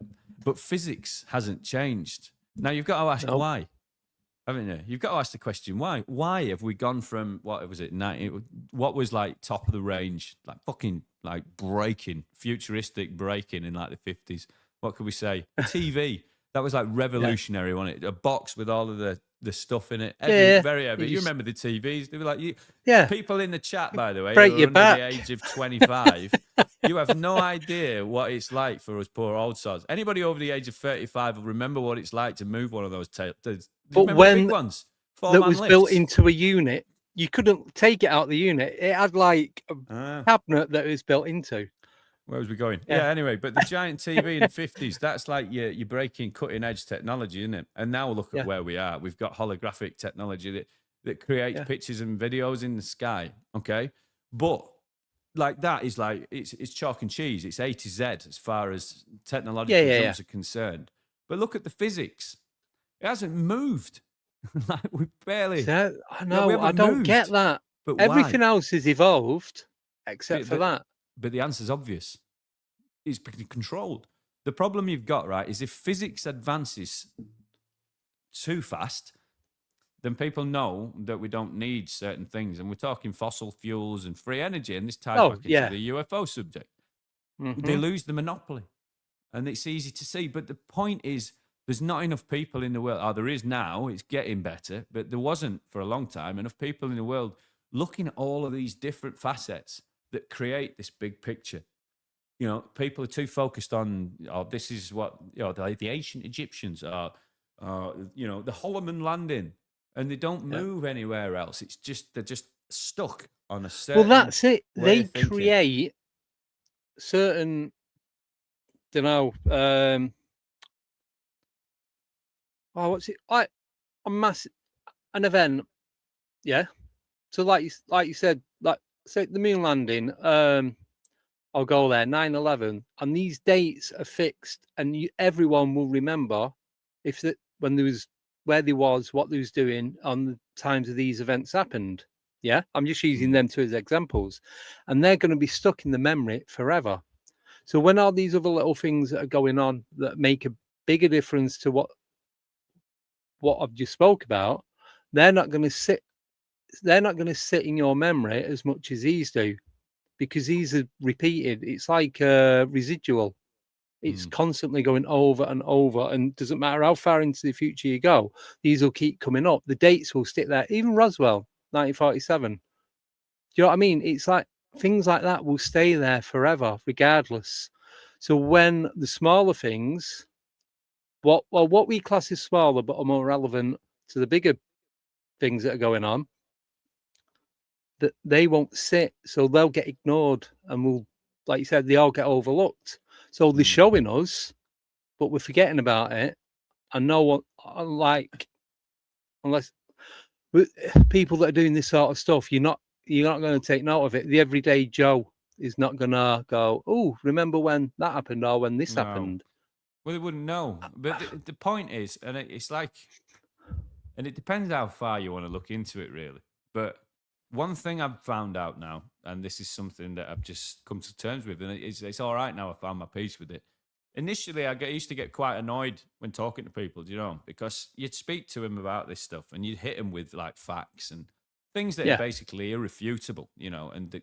But physics hasn't changed. Now, you've got to ask why, haven't you? You've got to ask the question, why? Why have we gone from, what was it, what was like top of the range, like fucking like futuristic breaking in like the 50s? What could we say? A TV. That was like revolutionary, wasn't it? A box with all of the stuff in it. Very heavy. You remember the TVs? They were like, people in the chat, by the way, who are under the age of 25, you have no idea what it's like for us poor old sods. Anybody over the age of 35 will remember what it's like to move one of those but when big ones? That was built into a unit, you couldn't take it out of the unit. It had like a cabinet that it was built into. Where was we going? Anyway, but the giant TV in the 50s, that's like you're breaking cutting edge technology, isn't it? And now look at where we are. We've got holographic technology that creates pictures and videos in the sky. Okay. But like that is like, it's chalk and cheese. It's A to Z as far as technological jumps are concerned. But look at the physics. It hasn't moved. Like we barely. I know. I don't get that. But everything else has evolved except for that. But the answer's obvious. It's being controlled. The problem you've got, right, is if physics advances too fast, then people know that we don't need certain things. And we're talking fossil fuels and free energy, and this ties back into the UFO subject. Mm-hmm. They lose the monopoly. And it's easy to see. But the point is, there's not enough people in the world. Oh, there is now. It's getting better. But there wasn't for a long time enough people in the world looking at all of these different facets that create this big picture. You know, people are too focused on, this is what, the ancient Egyptians are, the Holloman landing, and they don't move anywhere else. It's just, they're just stuck on a certain. Well, that's it. They create certain, an event. Yeah. So like you said, like say the moon landing, I'll go there, 9/11, and these dates are fixed, and everyone will remember when there was where they was, what they was doing on the times of these events happened. Yeah, I'm just using them two as examples, and they're going to be stuck in the memory forever. So when all these other little things that are going on that make a bigger difference to what I've just spoke about, they're not going to sit. They're not going to sit in your memory as much as these do, because these are repeated. It's like residual. It's constantly going over and over, and doesn't matter how far into the future you go, these will keep coming up. The dates will stick there. Even Roswell, 1947. Do you know what I mean? It's like things like that will stay there forever, regardless. So when the smaller things, what we class as smaller but are more relevant to the bigger things that are going on, that they won't sit, so they'll get ignored, and will, like you said, they all get overlooked. So they're showing us, but we're forgetting about it, and no one, unless people that are doing this sort of stuff, you're not going to take note of it. The everyday Joe is not going to go, oh, remember when that happened or when this happened. Well, they wouldn't know. But the point is, and it's like, and it depends how far you want to look into it, really. But one thing I've found out now, and this is something that I've just come to terms with, and it's all right now. I found my peace with it. Initially, I used to get quite annoyed when talking to people, because you'd speak to them about this stuff and you'd hit them with like facts and things that are basically irrefutable, and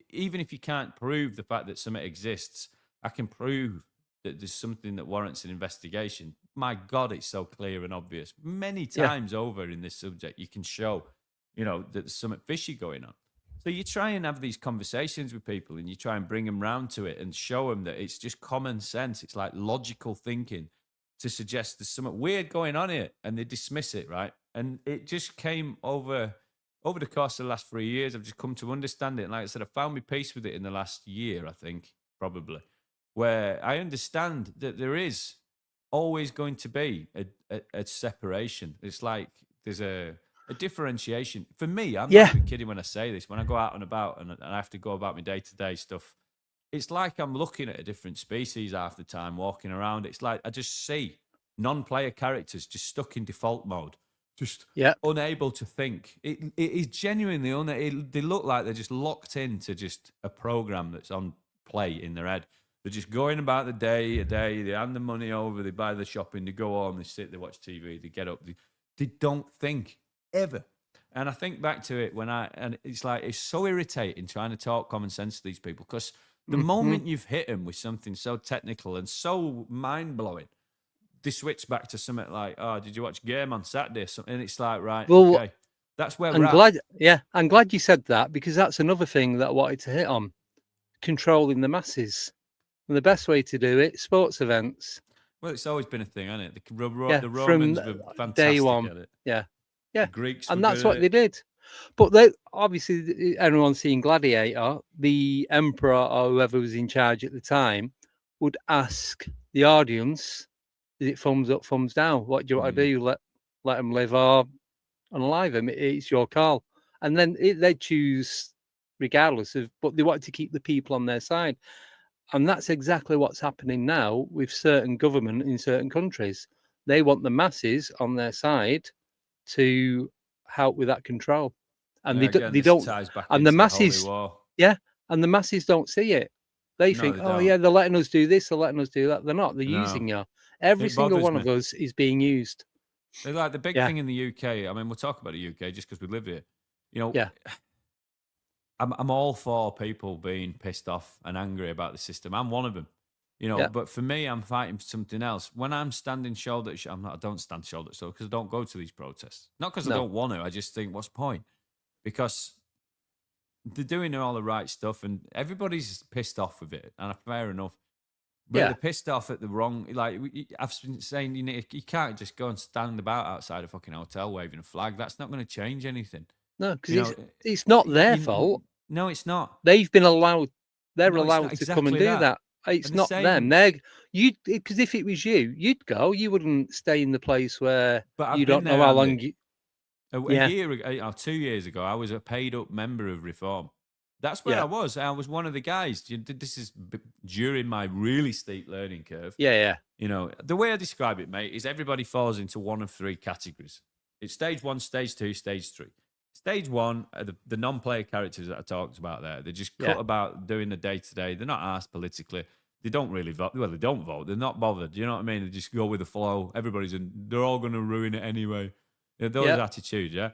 even if you can't prove the fact that something exists, I can prove that there's something that warrants an investigation. My God, it's so clear and obvious. Many times over in this subject, you can show, that there's something fishy going on. So you try and have these conversations with people, and you try and bring them round to it and show them that it's just common sense. It's like logical thinking to suggest there's something weird going on here, and they dismiss it, right? And it just came over the course of the last 3 years. I've just come to understand it. And like I said, I found my peace with it in the last year, I think, probably, where I understand that there is always going to be a separation. It's like there's a differentiation. For me, I'm not even kidding when I say this. When I go out and about and I have to go about my day-to-day stuff, it's like I'm looking at a different species half the time, walking around. It's like I just see non-player characters just stuck in default mode, just unable to think. It is genuinely they look like they're just locked into just a program that's on play in their head. They're just going about the day, they hand the money over, they buy the shopping, they go home, they sit, they watch TV, they get up, they don't think ever. And I think back to it and it's like, it's so irritating trying to talk common sense to these people, because the moment you've hit them with something so technical and so mind-blowing, they switch back to something like, oh, did you watch Game on Saturday or something? And it's like, right, okay, that's where we're at. I'm glad you said that, because that's another thing that I wanted to hit on, controlling the masses. And the best way to do it, sports events. Well, it's always been a thing, hasn't it? The Romans were fantastic day one. at it. Yeah. The Greeks and that's what they did. But they obviously, everyone's seen Gladiator. The emperor or whoever was in charge at the time would ask the audience, is it thumbs up, thumbs down? What do you want to do? Let them live or unalive them? It's your call. And then they choose regardless of, but they wanted to keep the people on their side. And that's exactly what's happening now with certain government in certain countries. They want the masses on their side to help with that control, and they don't. And the masses, and the masses don't see it. They think, they're letting us do this, they're letting us do that. They're not. They're using you. Every single one of us is being used. They're like the big thing in the UK. I mean, we'll talk about the UK just because we live here. I'm all for people being pissed off and angry about the system. I'm one of them, But for me, I'm fighting for something else. When I'm standing shoulder to shoulder, I don't stand shoulder to shoulder because I don't go to these protests. Not because I don't want to. I just think, what's the point? Because they're doing all the right stuff, and everybody's pissed off with it, and fair enough. But they're pissed off at the wrong. Like I've been saying, you can't just go and stand about outside a fucking hotel waving a flag. That's not going to change anything. No, because it's not their fault. No, it's not. They've been allowed. They're allowed to come and do that. It's not them. Because if it was you, you'd go. You wouldn't stay in the place where you don't know how long. A year ago, 2 years ago, I was a paid-up member of Reform. That's where I was. I was one of the guys. This is during my really steep learning curve. Yeah. You know, the way I describe it, mate, is everybody falls into one of three categories. It's stage 1, stage 2, stage 3. Stage 1 are the non-player characters that I talked about there. They're just cut about doing the day-to-day. They're not asked politically. They don't really vote. Well, they don't vote. They're not bothered. You know what I mean? They just go with the flow. They're all going to ruin it anyway. Those attitudes, yeah?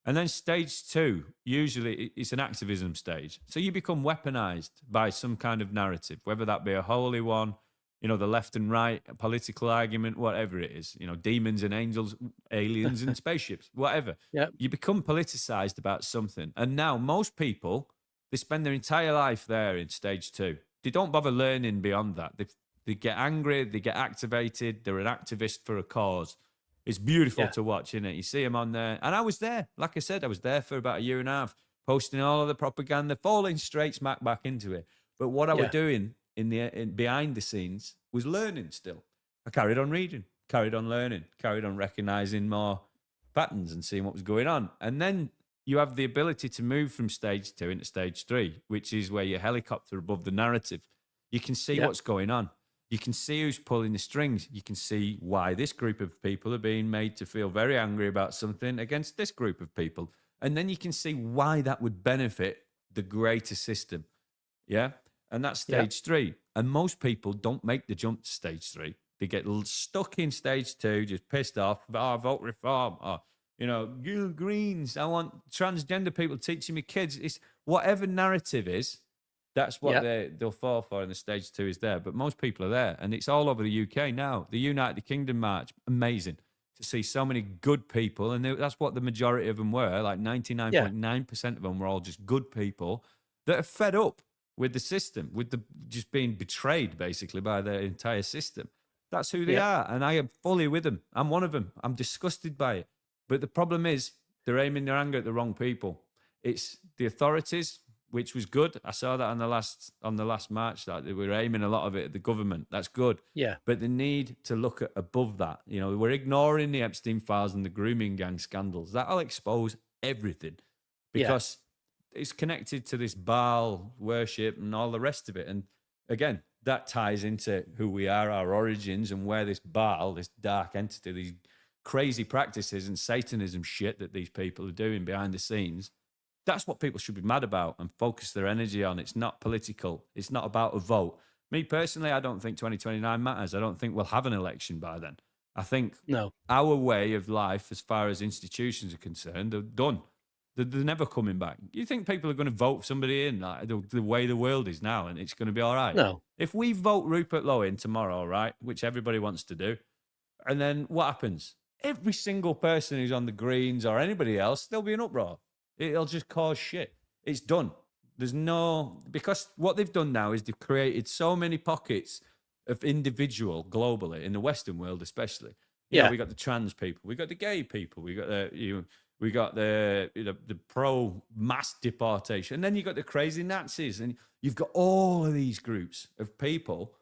And then stage 2, usually it's an activism stage. So you become weaponized by some kind of narrative, whether that be a holy one, you know, the left and right, a political argument, whatever it is, you know, demons and angels, aliens and spaceships, whatever. You become politicized about something. And now most people, they spend their entire life there in stage 2. They don't bother learning beyond that. They get angry, they get activated, they're an activist for a cause. It's beautiful to watch, isn't it? You see them on there. And I was there. Like I said, I was there for about a year and a half, posting all of the propaganda, falling straight smack back into it. But what I was doing behind the scenes was learning still. I carried on reading, carried on learning, carried on recognizing more patterns and seeing what was going on. And then you have the ability to move from stage 2 into stage 3, which is where you helicopter above the narrative. You can see what's going on. You can see who's pulling the strings. You can see why this group of people are being made to feel very angry about something against this group of people. And then you can see why that would benefit the greater system. Yeah? And that's stage 3. And most people don't make the jump to stage 3. They get stuck in stage 2, just pissed off. Vote reform. Or, you know, Greens. I want transgender people teaching me kids. It's whatever narrative is. That's what they'll fall for in the stage 2 is there. But most people are there. And it's all over the UK now. The United Kingdom March, amazing to see so many good people. And that's what the majority of them were. Like 99.9% of them were all just good people that are fed up with the system, with the just being betrayed, basically, by their entire system. That's who they are. And I am fully with them. I'm one of them. I'm disgusted by it. But the problem is they're aiming their anger at the wrong people. It's the authorities, which was good. I saw that on the last march, that they were aiming a lot of it at the government. That's good. Yeah. But they need to look at above that. You know, we're ignoring the Epstein files and the grooming gang scandals. That'll expose everything because it's connected to this Baal worship and all the rest of it. And again, that ties into who we are, our origins, and where this Baal, this dark entity, these crazy practices and Satanism shit that these people are doing behind the scenes. That's what people should be mad about and focus their energy on. It's not political. It's not about a vote. Me personally, I don't think 2029 matters. I don't think we'll have an election by then. I think our way of life, as far as institutions are concerned, are done. They're never coming back. You think people are going to vote somebody in like the way the world is now and it's going to be all right? No. If we vote Rupert Lowe in tomorrow, right, which everybody wants to do, and then what happens? Every single person who's on the Greens or anybody else, there'll be an uproar. It'll just cause shit. It's done. Because what they've done now is they've created so many pockets of individual globally, in the Western world especially. You know, we got the trans people, we got the gay people, we got the pro mass deportation, and then you got the crazy Nazis, and you've got all of these groups of people,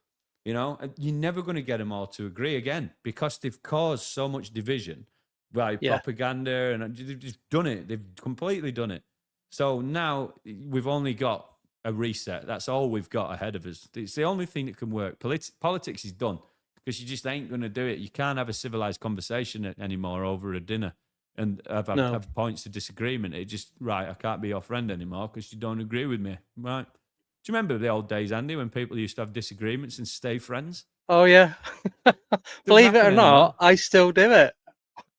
you know, and you're never going to get them all to agree again because they've caused so much division by propaganda, and they've just done it. They've completely done it. So now we've only got a reset. That's all we've got ahead of us. It's the only thing that can work. Politics is done because you just ain't going to do it. You can't have a civilized conversation anymore over a dinner and have points of disagreement. It just, I can't be your friend anymore because you don't agree with me. Right. Do you remember the old days, Andy, when people used to have disagreements and stay friends? Oh, yeah. Believe it or not, I still do it.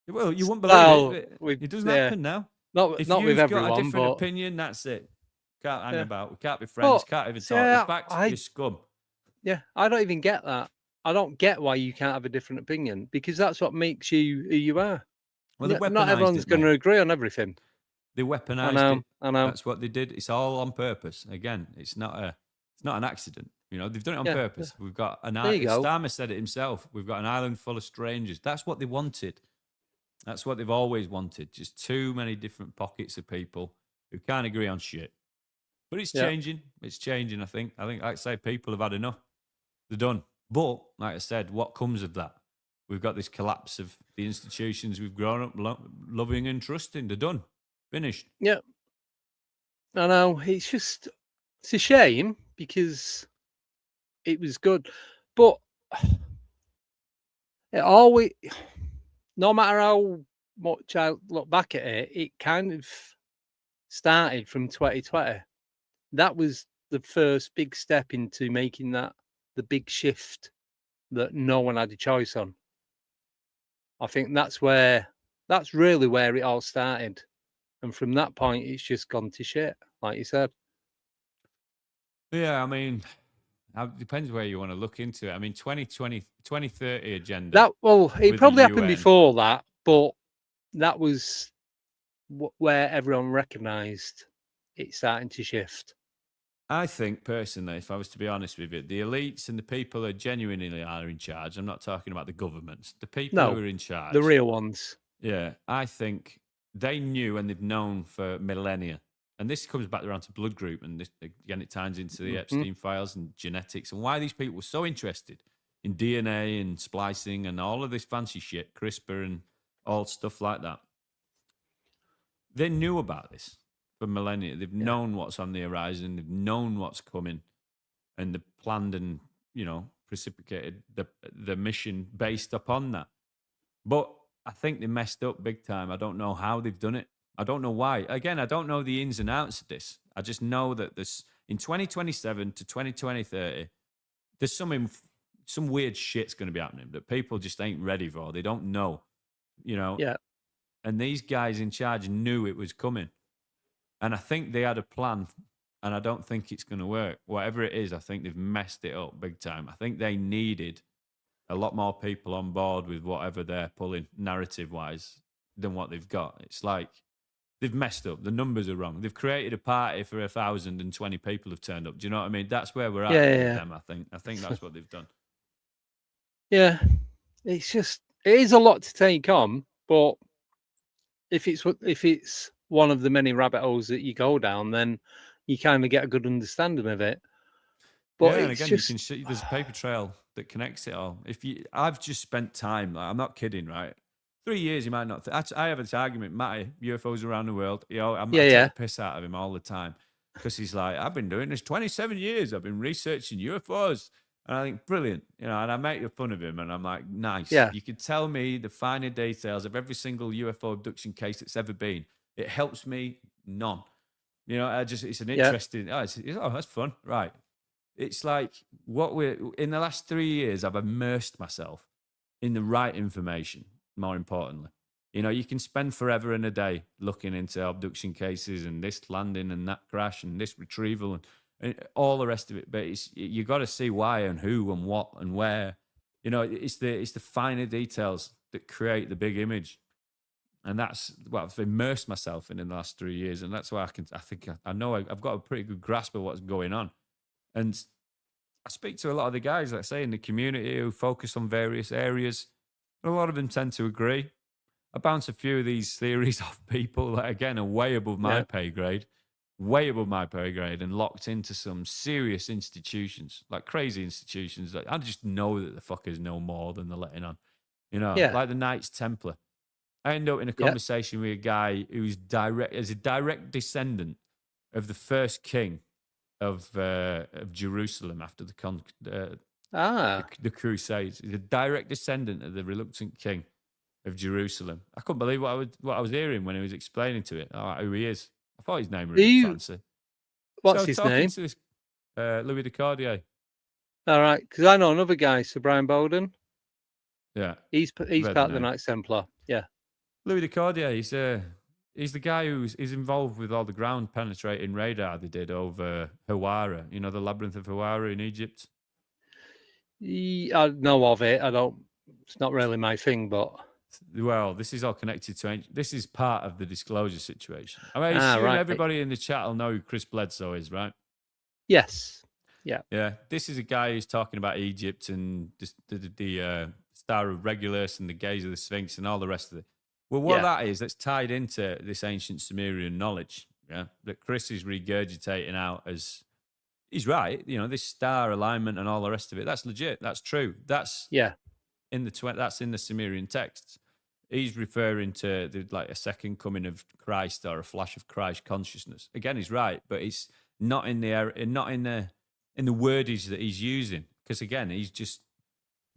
Well, you wouldn't believe it. It doesn't happen now. Not with everyone, If you've got a different opinion, that's it. Can't hang about. We can't be friends. Can't even talk. In fact, you're scum. Yeah, I don't even get that. I don't get why you can't have a different opinion because that's what makes you who you are. Well, not everyone's going to agree on everything. They weaponized it. I know. That's what they did. It's all on purpose. Again, it's not an accident. You know, they've done it on purpose. We've got an island. Starmer said it himself. We've got an island full of strangers. That's what they wanted. That's what they've always wanted. Just too many different pockets of people who can't agree on shit. But it's changing. It's changing, I think. Like I say, people have had enough. They're done. But, like I said, what comes of that? We've got this collapse of the institutions we've grown up loving and trusting. They're done. Finished. Yeah. I know it's a shame because it was good, but it always, no matter how much I look back at it, it kind of started from 2020. That was the first big step into making that the big shift that no one had a choice on. I think that's really where it all started. And from that point, it's just gone to shit, like you said. Yeah, I mean, it depends where you want to look into it. I mean, 2030 agenda It with the probably happened UN. before that, but that was where everyone recognised it starting to shift. I think personally, if I was to be honest with you, the elites and the people who genuinely are in charge, I'm not talking about the governments, the people who No, are in the charge. real ones. Yeah, I think they knew and they've known for millennia. And this comes back around to blood group, and this, again, it ties into the Mhm. Epstein files and genetics and why these people were so interested in DNA and splicing and all of this fancy shit, CRISPR and all stuff like that. They knew about this for millennia. They've Yeah. known what's on the horizon. They've known what's coming, and they've planned and precipitated the mission based upon that. But I think they messed up big time. I don't know how they've done it. I don't know why. Again, I don't know the ins and outs of this. I just know that this in 2027 to 2030, there's some weird shit's going to be happening that people just ain't ready for. They don't know, you know. Yeah. And these guys in charge knew it was coming, and I think they had a plan. And I don't think it's going to work. Whatever it is, I think they've messed it up big time. I think they needed a lot more people on board with whatever they're pulling narrative wise than what they've got. It's like they've messed up. The numbers are wrong. They've created a party for 1,020 people have turned up. Do you know what I mean? That's where we're at with them. I think that's what they've done. Yeah. It's just, it is a lot to take on, but if it's one of the many rabbit holes that you go down, then you kind of get a good understanding of it. But Yeah, and it's again, you just can see there's a paper trail that connects it all. I've just spent time. Like, I'm not kidding, right? 3 years, you might not. I have this argument, Matty, UFOs around the world. I take the piss out of him all the time because he's like, I've been doing this 27 years. I've been researching UFOs, and I think brilliant, And I make fun of him, and I'm like, nice. Yeah. You could tell me the finer details of every single UFO abduction case that's ever been. It helps me none. It's an interesting. Oh, that's fun, right? It's like in the last 3 years, I've immersed myself in the right information, more importantly. You can spend forever and a day looking into abduction cases and this landing and that crash and this retrieval and all the rest of it. But you got to see why and who and what and where. It's the finer details that create the big image. And that's what I've immersed myself in the last 3 years. And that's why I know I've got a pretty good grasp of what's going on. And I speak to a lot of the guys, like I say, in the community who focus on various areas. And a lot of them tend to agree. I bounce a few of these theories off people that, again, are way above my pay grade, and locked into some serious institutions, like crazy institutions. That I just know that the fuckers know more than they're letting on. Like the Knights Templar. I end up in a conversation with a guy who's a direct descendant of the first king of Jerusalem after the Crusades. He's a direct descendant of the reluctant king of Jerusalem. I couldn't believe what I was hearing when he was explaining to it who he is. I thought his name was really fancy. What's his name? To this, Louis de Cordier. All right, because I know another guy, Sir Brian Bowden. Yeah, he's part of the Knights Templar. Yeah, Louis de Cordier. He's the guy who's involved with all the ground penetrating radar they did over Hawara. The labyrinth of Hawara in Egypt. I know of it. I don't. It's not really my thing, but well, this is all connected to. This is part of the disclosure situation. I mean, everybody in the chat will know who Chris Bledsoe is, right? Yes. Yeah. Yeah. This is a guy who's talking about Egypt and the Star of Regulus and the gaze of the Sphinx and all the rest of it. Well, what that is, that's tied into this ancient Sumerian knowledge, that Chris is regurgitating out as he's right. This star alignment and all the rest of it. That's legit. That's true. That's in the Sumerian texts. he's referring to like a second coming of Christ or a flash of Christ consciousness. Again, he's right, but it's not in the wordage that he's using. Because again, he's just,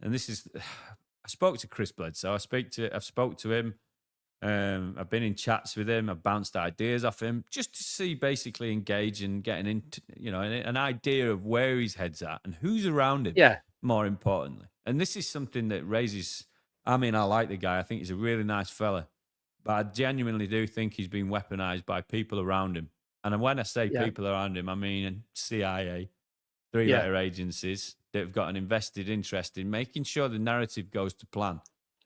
and this is, I spoke to Chris Bledsoe. I've spoke to him. I've been in chats with him. I've bounced ideas off him just to see, basically engage and getting into, an idea of where his head's at and who's around him. Yeah. More importantly, and this is something that raises. I mean, I like the guy. I think he's a really nice fella, but I genuinely do think he's been weaponized by people around him. And when I say people around him, I mean CIA, three-letter agencies that have got an invested interest in making sure the narrative goes to plan.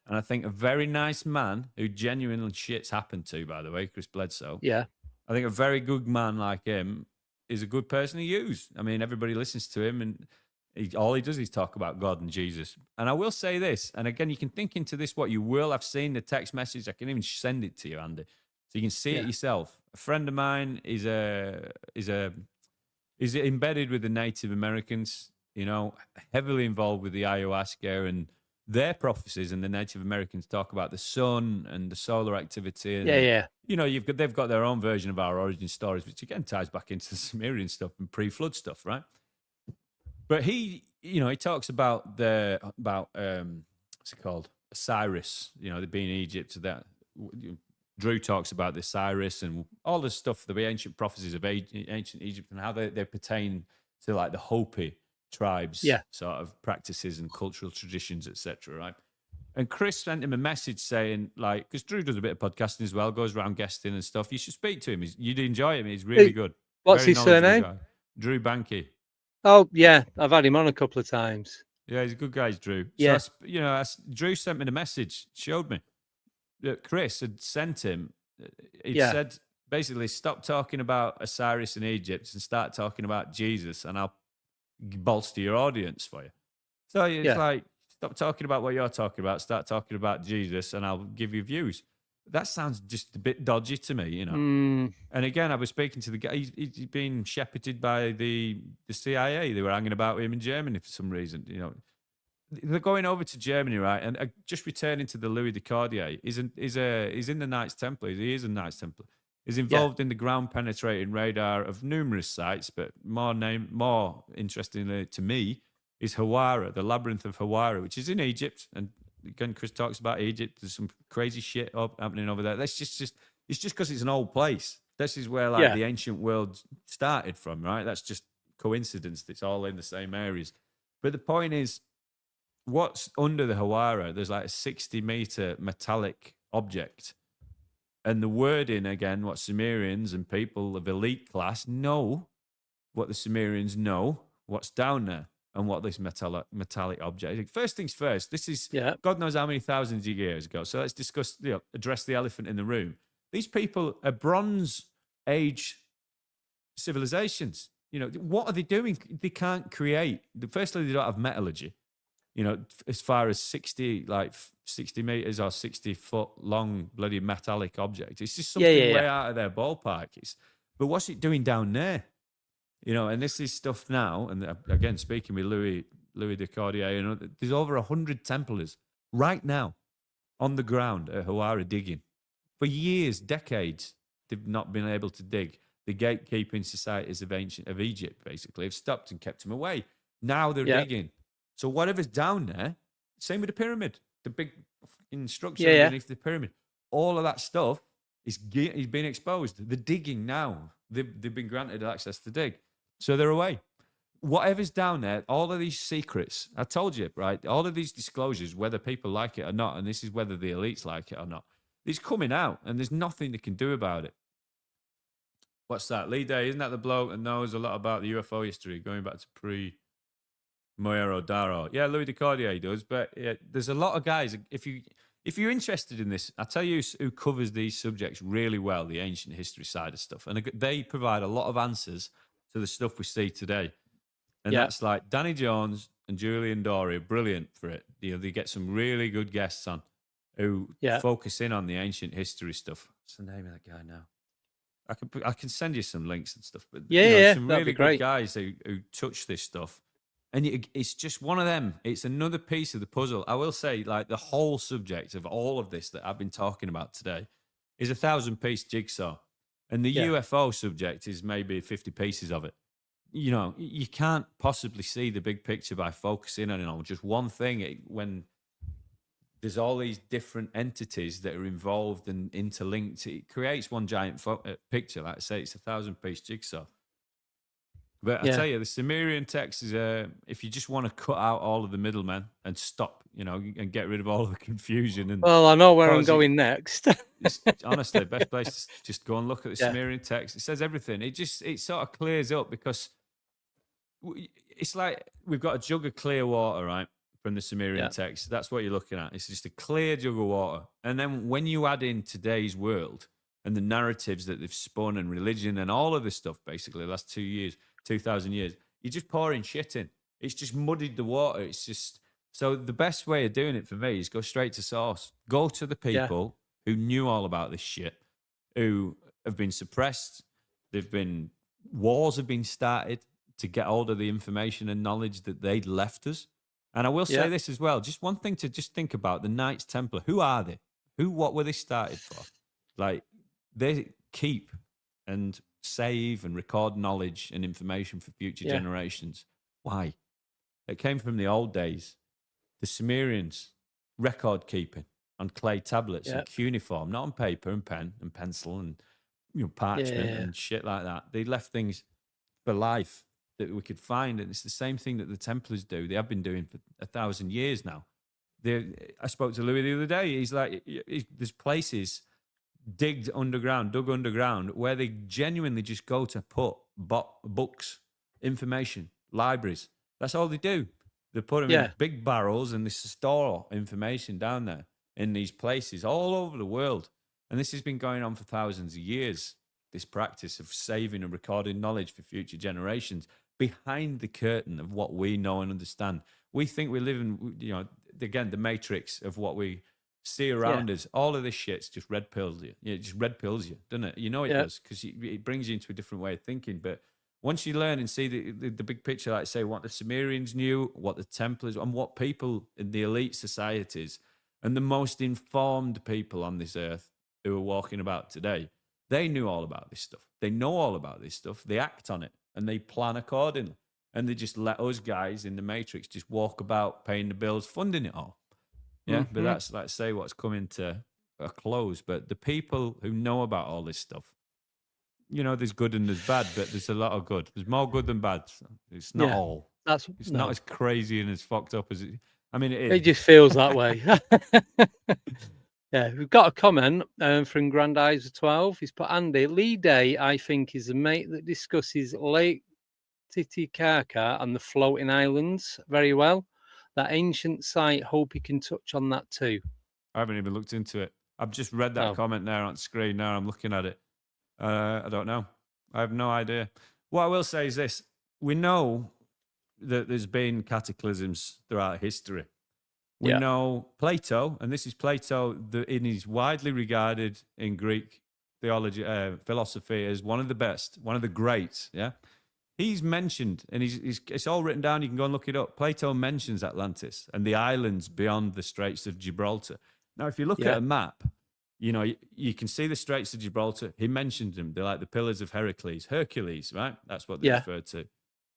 And I think a very nice man who genuinely shit's happened to, by the way, Chris Bledsoe. Yeah. I think a very good man like him is a good person to use. I mean, everybody listens to him, and all he does is talk about God and Jesus. And I will say this, and again, you can think into this what you will. I've seen the text message. I can even send it to you, Andy, so you can see it yourself. A friend of mine is embedded with the Native Americans, heavily involved with the ayahuasca and their prophecies. And the Native Americans talk about the sun and the solar activity. And, they've got their own version of our origin stories, which again ties back into the Sumerian stuff and pre-flood stuff, right? But he talks about what's it called? Osiris, the being Egypt. That Drew talks about the Osiris and all the stuff, the ancient prophecies of ancient Egypt and how they pertain to like the Hopi tribes, sort of practices and cultural traditions, etc. Right? And Chris sent him a message saying, like, because Drew does a bit of podcasting as well, goes around guesting and stuff. You should speak to him. You'd enjoy him. He's really good. What's his surname? Drew Banky. Oh, yeah. I've had him on a couple of times. Yeah, he's a good guy, Drew. Yeah. So, Drew sent me the message, showed me that Chris had sent him. He said, basically, stop talking about Osiris in Egypt and start talking about Jesus, and I'll bolster your audience for you. So it's like, stop talking about what you're talking about, start talking about Jesus, and I'll give you views. That sounds just a bit dodgy to me, And again, I was speaking to the guy. He's been shepherded by the CIA. They were hanging about with him in Germany for some reason. They're going over to Germany, right? And just returning to the Louis de Cordier. He's in the Knights Templar. He is a Knights Templar. He's involved in the ground penetrating radar of numerous sites, but more interestingly to me is Hawara, the labyrinth of Hawara, which is in Egypt. And again, Chris talks about Egypt. There's some crazy shit happening over there. That's just it's just because it's an old place. This is where the ancient world started from, right? That's just coincidence. It's all in the same areas. But the point is, what's under the Hawara? There's like a 60-meter metallic object. And the wording, again, what Sumerians and people of elite class know, what the Sumerians know, what's down there. And what this metallic object is. First things first, this is God knows how many thousands of years ago. So let's address the elephant in the room. These people are Bronze Age civilizations. What are they doing? They can't create. Firstly, they don't have metallurgy. As far as 60 meters or 60-foot long bloody metallic object. It's just something way out of their ballpark. But what's it doing down there? And this is stuff now, and again, speaking with Louis de Cordier, there's over 100 Templars right now on the ground at Hawara digging. For years, decades, they've not been able to dig. The gatekeeping societies of Egypt, basically, have stopped and kept them away. Now they're digging. So whatever's down there, same with the pyramid, the big fucking structure underneath the pyramid, all of that stuff is being exposed. They're digging now. They've been granted access to dig. So they're away. Whatever's down there, all of these secrets, I told you, right? All of these disclosures, whether people like it or not, and this is whether the elites like it or not, it's coming out, and there's nothing they can do about it. What's that? Lee Day, isn't that the bloke that knows a lot about the UFO history, going back to pre-Moero Daro? Yeah, Louis de Cordier does, but there's a lot of guys. If you're interested in this, I'll tell you who covers these subjects really well, the ancient history side of stuff, and they provide a lot of answers to the stuff we see today. And that's like Danny Jones and Julian Dory, brilliant for it. They get some really good guests on who focus in on the ancient history stuff. What's the name of that guy now? I can send you some links and stuff. But some really good guys who touch this stuff. And it's just one of them. It's another piece of the puzzle. I will say, like, the whole subject of all of this that I've been talking about today is a 1,000-piece jigsaw. And the UFO subject is maybe 50 pieces of it. You know, you can't possibly see the big picture by focusing on, you know, just one thing when there's all these different entities that are involved and interlinked. It creates one giant picture. Like I say, it's a 1,000-piece jigsaw. But I tell you, the Sumerian text is if you just want to cut out all of the middlemen and stop, you know, and get rid of all of the confusion. And well, I know where I'm going next. It's honestly best place to just go and look at the Sumerian text. It says everything. It sort of clears up, because it's like we've got a jug of clear water, right, from the Sumerian text. That's what you're looking at. It's just a clear jug of water. And then when you add in today's world and the narratives that they've spun and religion and all of this stuff, basically the last 2,000 years, you're just pouring shit in. It's just muddied the water. It's just, so the best way of doing it for me is go straight to source. Go to the people who knew all about this shit, who have been suppressed. Wars have been started to get hold of the information and knowledge that they'd left us. And I will say this as well, just one thing to just think about: the Knights Templar. Who are they? What were they started for? Like, they keep and save and record knowledge and information for future generations. Why? It came from the old days. The Sumerians, record keeping on clay tablets and cuneiform, not on paper and pen and pencil and, you know, parchment and shit like that. They left things for life that we could find, and it's the same thing that the Templars do. They have been doing for 1,000 years now. I spoke to Louis the other day. He's like, there's places dug underground, where they genuinely just go to put books, information, libraries. That's all they do. They put them in big barrels and they store information down there in these places all over the world. And this has been going on for thousands of years, this practice of saving and recording knowledge for future generations behind the curtain of what we know and understand. We think we live in, you know, again, the matrix of what we see around us. All of this shit's just red pills you. It just red pills you, doesn't it? You know it does, because it brings you into a different way of thinking. But once you learn and see the big picture, like say what the Sumerians knew, what the Templars, and what people in the elite societies and the most informed people on this earth who are walking about today, they knew all about this stuff. They know all about this stuff. They act on it and they plan accordingly. And they just let us guys in the matrix just walk about paying the bills, funding it all. Yeah, but that's, let's say, what's coming to a close. But the people who know about all this stuff, you know, there's good and there's bad, but there's a lot of good. There's more good than bad. It's not all. It's not as crazy and as fucked up as it. I mean, it is. It just feels that way. Yeah, we've got a comment from Grand Eyes of 12. He's put, Andy, Lee Day, I think, is the mate that discusses Lake Titicaca and the floating islands very well. That ancient site, hope he can touch on that too. I haven't even looked into it. I've just read that comment there on screen. Now I'm looking at it. I don't know. I have no idea. What I will say is this. We know that there's been cataclysms throughout history. We know Plato, and this is Plato, in his widely regarded in Greek theology, philosophy, as one of the best, one of the greats, He's mentioned, and it's all written down. You can go and look it up. Plato mentions Atlantis and the islands beyond the Straits of Gibraltar. Now, if you look at a map, you know, you can see the Straits of Gibraltar. He mentioned them. They're like the Pillars of Hercules, right? That's what they refer to.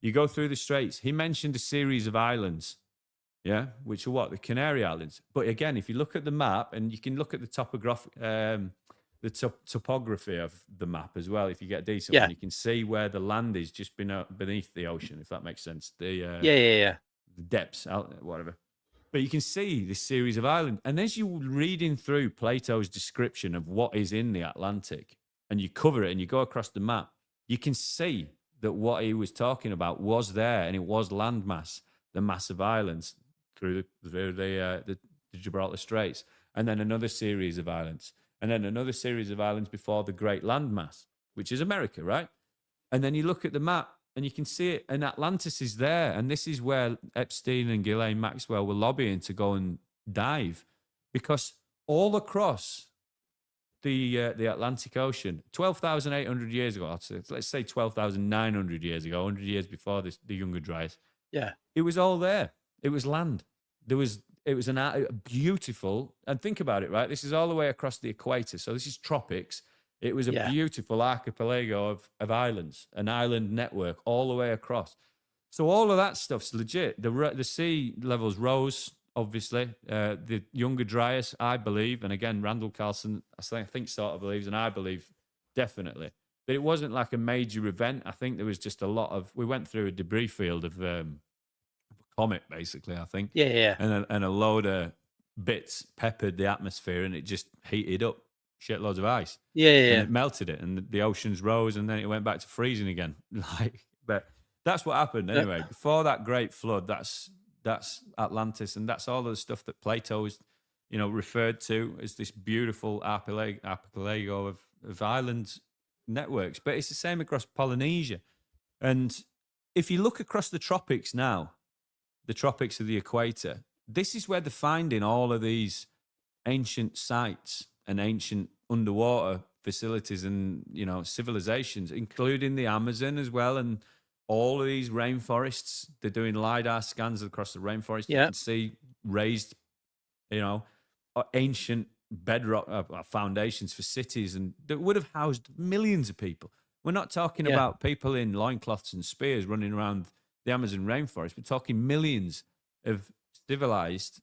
You go through the Straits. He mentioned a series of islands, which are what? The Canary Islands. But again, if you look at the map, and you can look at the topography of the map as well, if you get a decent one, you can see where the land is just beneath the ocean, if that makes sense. The depths, whatever. But you can see this series of islands. And as you're reading through Plato's description of what is in the Atlantic, and you cover it and you go across the map, you can see that what he was talking about was there, and it was landmass, the massive islands through the Gibraltar Straits, and then another series of islands. And then another series of islands before the Great Landmass, which is America, right? And then you look at the map and you can see it, and Atlantis is there. And this is where Epstein and Ghislaine Maxwell were lobbying to go and dive, because all across the Atlantic Ocean, 12,800 years ago, let's say 12,900 years ago, 100 years before the Younger Dryas, Yeah. It was all there. It was land. It was a beautiful, and think about it, right? This is all the way across the equator. So this is tropics. It was a Yeah. beautiful archipelago of islands, an island network all the way across. So all of that stuff's legit. The sea levels rose, obviously. The Younger Dryas, I believe, and again, Randall Carlson, I think sort of believes, and I believe definitely, that it wasn't like a major event. I think there was just a lot of, we went through a debris field of a comet, basically, I think. Yeah. Yeah. And a load of bits peppered the atmosphere and it just heated up shitloads of ice. Yeah. And Yeah. it melted it and the oceans rose and then it went back to freezing again. But that's what happened anyway. Before that great flood, that's Atlantis, and that's all of the stuff that Plato is, referred to as this beautiful archipelago of island networks. But it's the same across Polynesia. And if you look across the tropics now, the tropics of the equator, this is where they're finding all of these ancient sites and ancient underwater facilities and, civilizations, including the Amazon as well. And all of these rainforests, they're doing LiDAR scans across the rainforest. Yeah. You can see raised, ancient bedrock foundations for cities and that would have housed millions of people. We're not talking about people in loincloths and spears running around the Amazon rainforest. We're talking millions of civilized,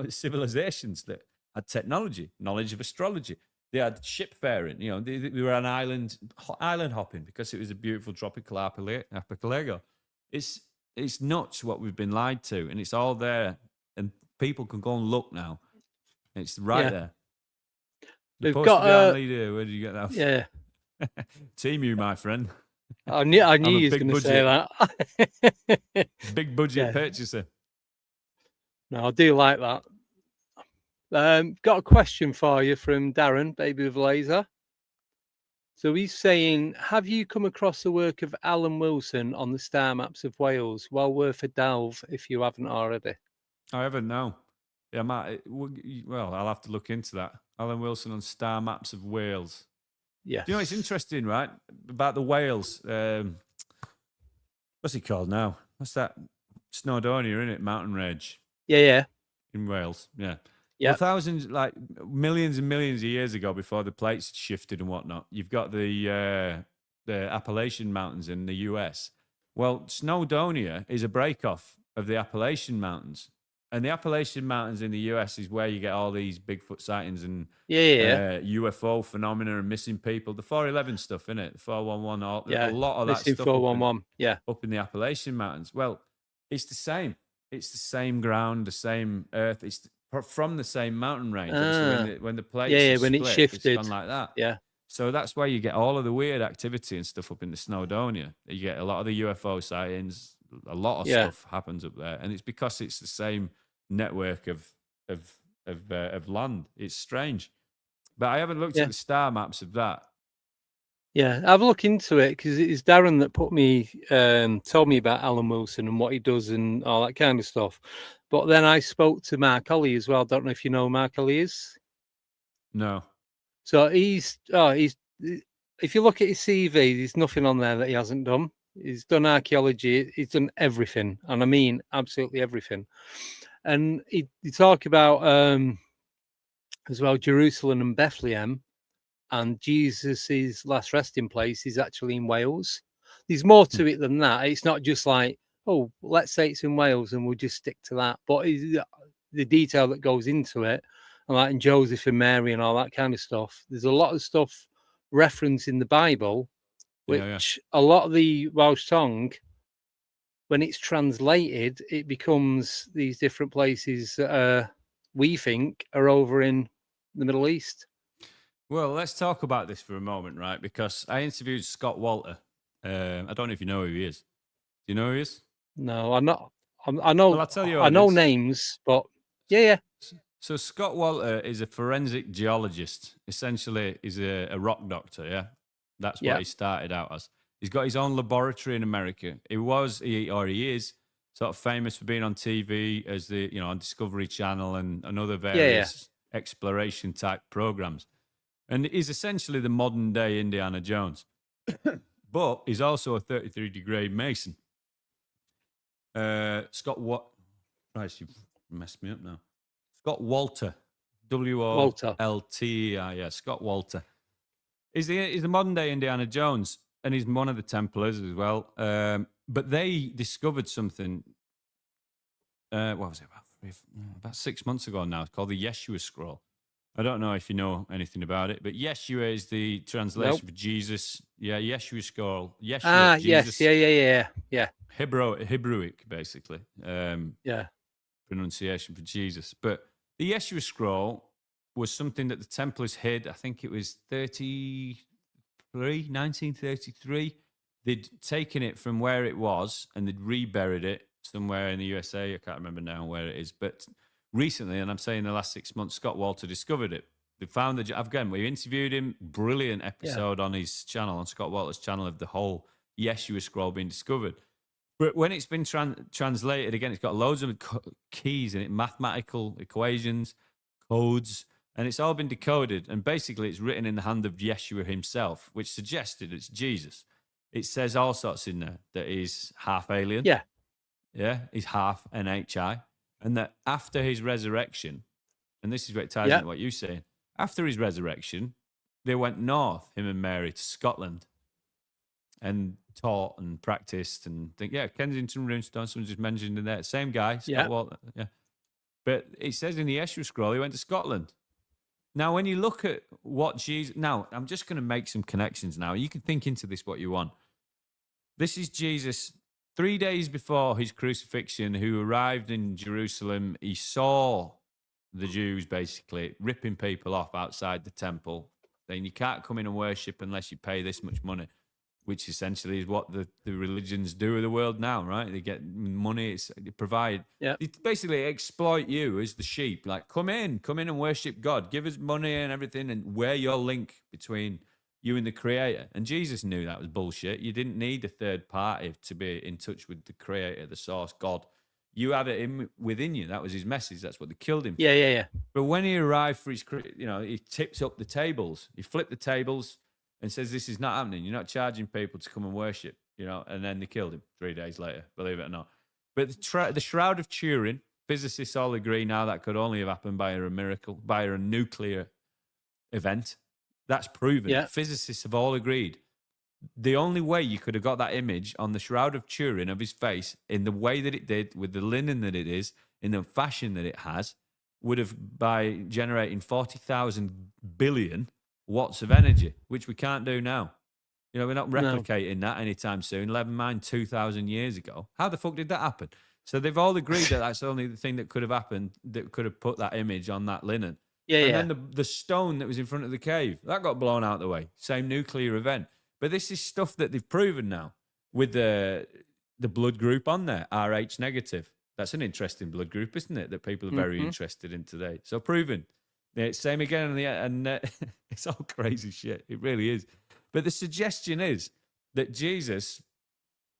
civilizations that had technology, knowledge of astrology. They had shipfaring. They were on island hopping because it was a beautiful tropical archipelago. It's nuts what we've been lied to, and it's all there, and people can go and look now. It's right there. We've got leader. Where did you get that? Yeah. Team you, my friend. I knew you was going to say that. Big budget purchaser. No, I do like that. Got a question for you from Darren, Baby with Laser. So he's saying, have you come across the work of Alan Wilson on the star maps of Wales? Well worth a delve if you haven't already. I haven't, no. Yeah, I'll have to look into that. Alan Wilson on star maps of Wales. Yeah. Do you know, it's interesting, right? About the whales. What's it called now? What's that? Snowdonia, isn't it? Mountain range. Yeah. In Wales, yeah. Yeah. Well, thousands, like millions and millions of years ago, before the plates shifted and whatnot, you've got the Appalachian Mountains in the US. Well, Snowdonia is a break-off of the Appalachian Mountains. And the Appalachian Mountains in the US is where you get all these Bigfoot sightings and UFO phenomena and missing people. The 411 stuff, innit? The 411, a lot of that stuff 411. Up in the Appalachian Mountains. Well, it's the same. It's the same ground, the same earth. It's from the same mountain range. When the plates when it shifted. it's gone like that. Yeah. So that's why you get all of the weird activity and stuff up in the Snowdonia. You get a lot of the UFO sightings. A lot of stuff happens up there, and it's because it's the same network of land. It's strange, but I haven't looked at the star maps of that. Yeah, have a look into it because it's Darren that told me about Alan Wilson and what he does and all that kind of stuff. But then I spoke to Mark Ollie as well. Don't know if you know who Mark Ollie is. No. So he's if you look at his CV, there's nothing on there that he hasn't done. He's done archaeology. He's done everything, and I mean absolutely everything. And he talk about as well Jerusalem and Bethlehem, and Jesus's last resting place is actually in Wales. There's more to it than that. It's not just like, oh, let's say it's in Wales and we'll just stick to that. But the detail that goes into it, and like in Joseph and Mary and all that kind of stuff. There's a lot of stuff referenced in the Bible, which a lot of the Welsh tongue, when it's translated, it becomes these different places that we think are over in the Middle East. Well, let's talk about this for a moment, right? Because I interviewed Scott Walter. I don't know if you know who he is. Do you know who he is? No, I'm not. I know. Well, I'll tell you. I know names, but yeah. So Scott Walter is a forensic geologist. Essentially, he's a rock doctor. Yeah, that's what he started out as. He's got his own laboratory in America. He is sort of famous for being on TV as on Discovery Channel and other various exploration type programs. And he's essentially the modern day Indiana Jones. But he's also a 33-degree Mason. Scott, what? Christ, you've messed me up now. Scott Walter, Walter. Wolter. Yeah, Scott Walter. He's the modern day Indiana Jones, and he's one of the Templars as well. But they discovered something. What was it about 6 months ago now? It's called the Yeshua Scroll. I don't know if you know anything about it, but Yeshua is the translation for Jesus. Yeah, Yeshua Scroll. Yeshua, Jesus. Yes, yeah. Hebrewic, basically. Yeah. Pronunciation for Jesus. But the Yeshua Scroll was something that the Templars hid. I think it was 1933. They'd taken it from where it was and they'd reburied it somewhere in the USA. I can't remember now where it is. But recently, and I'm saying the last 6 months, Scott Walter discovered it. They found again, we interviewed him. Brilliant episode on his channel, on Scott Walter's channel, of the whole Yeshua Scroll being discovered. But when it's been translated again, it's got loads of keys in it, mathematical equations, codes, and it's all been decoded. And basically, it's written in the hand of Yeshua himself, which suggested it's Jesus. It says all sorts in there that he's half alien. Yeah. Yeah, he's half NHI. And that after his resurrection, and this is where it ties into what you're saying, after his resurrection, they went north, him and Mary, to Scotland and taught and practiced and think, Kensington Runestone, someone just mentioned in there, same guy, Scott Walter, But it says in the Yeshua Scroll, he went to Scotland. Now, when you look at what Jesus, now I'm just going to make some connections now. You can think into this what you want. This is Jesus 3 days before his crucifixion, who arrived in Jerusalem. He saw the Jews basically ripping people off outside the temple, saying you can't come in and worship unless you pay this much money, which essentially is what the religions do of the world now, right? They get money, they provide. Yeah. They basically exploit you as the sheep. Like, come in and worship God. Give us money and everything, and we're your link between you and the Creator. And Jesus knew that was bullshit. You didn't need a third party to be in touch with the Creator, the source, God. You have it within you. That was his message. That's what they killed him for. Yeah. But when he arrived for his, he tips up the tables. He flipped the tables and says, this is not happening. You're not charging people to come and worship, and then they killed him 3 days later, believe it or not. But the Shroud of Turin, physicists all agree now that could only have happened by a miracle, by a nuclear event. That's proven. Yeah. Physicists have all agreed. The only way you could have got that image on the Shroud of Turin of his face in the way that it did, with the linen that it is, in the fashion that it has, would have by generating 40,000 billion watts of energy, which we can't do now. We're not replicating that anytime soon. Never mind 2,000 years ago. How the fuck did that happen? So they've all agreed that that's only the thing that could have happened, that could have put that image on that linen. And then the stone that was in front of the cave, that got blown out of the way. Same nuclear event. But this is stuff that they've proven now with the blood group on there, Rh negative. That's an interesting blood group, isn't it? That people are very interested in today. So proven. Yeah, same again, and it's all crazy shit. It really is. But the suggestion is that Jesus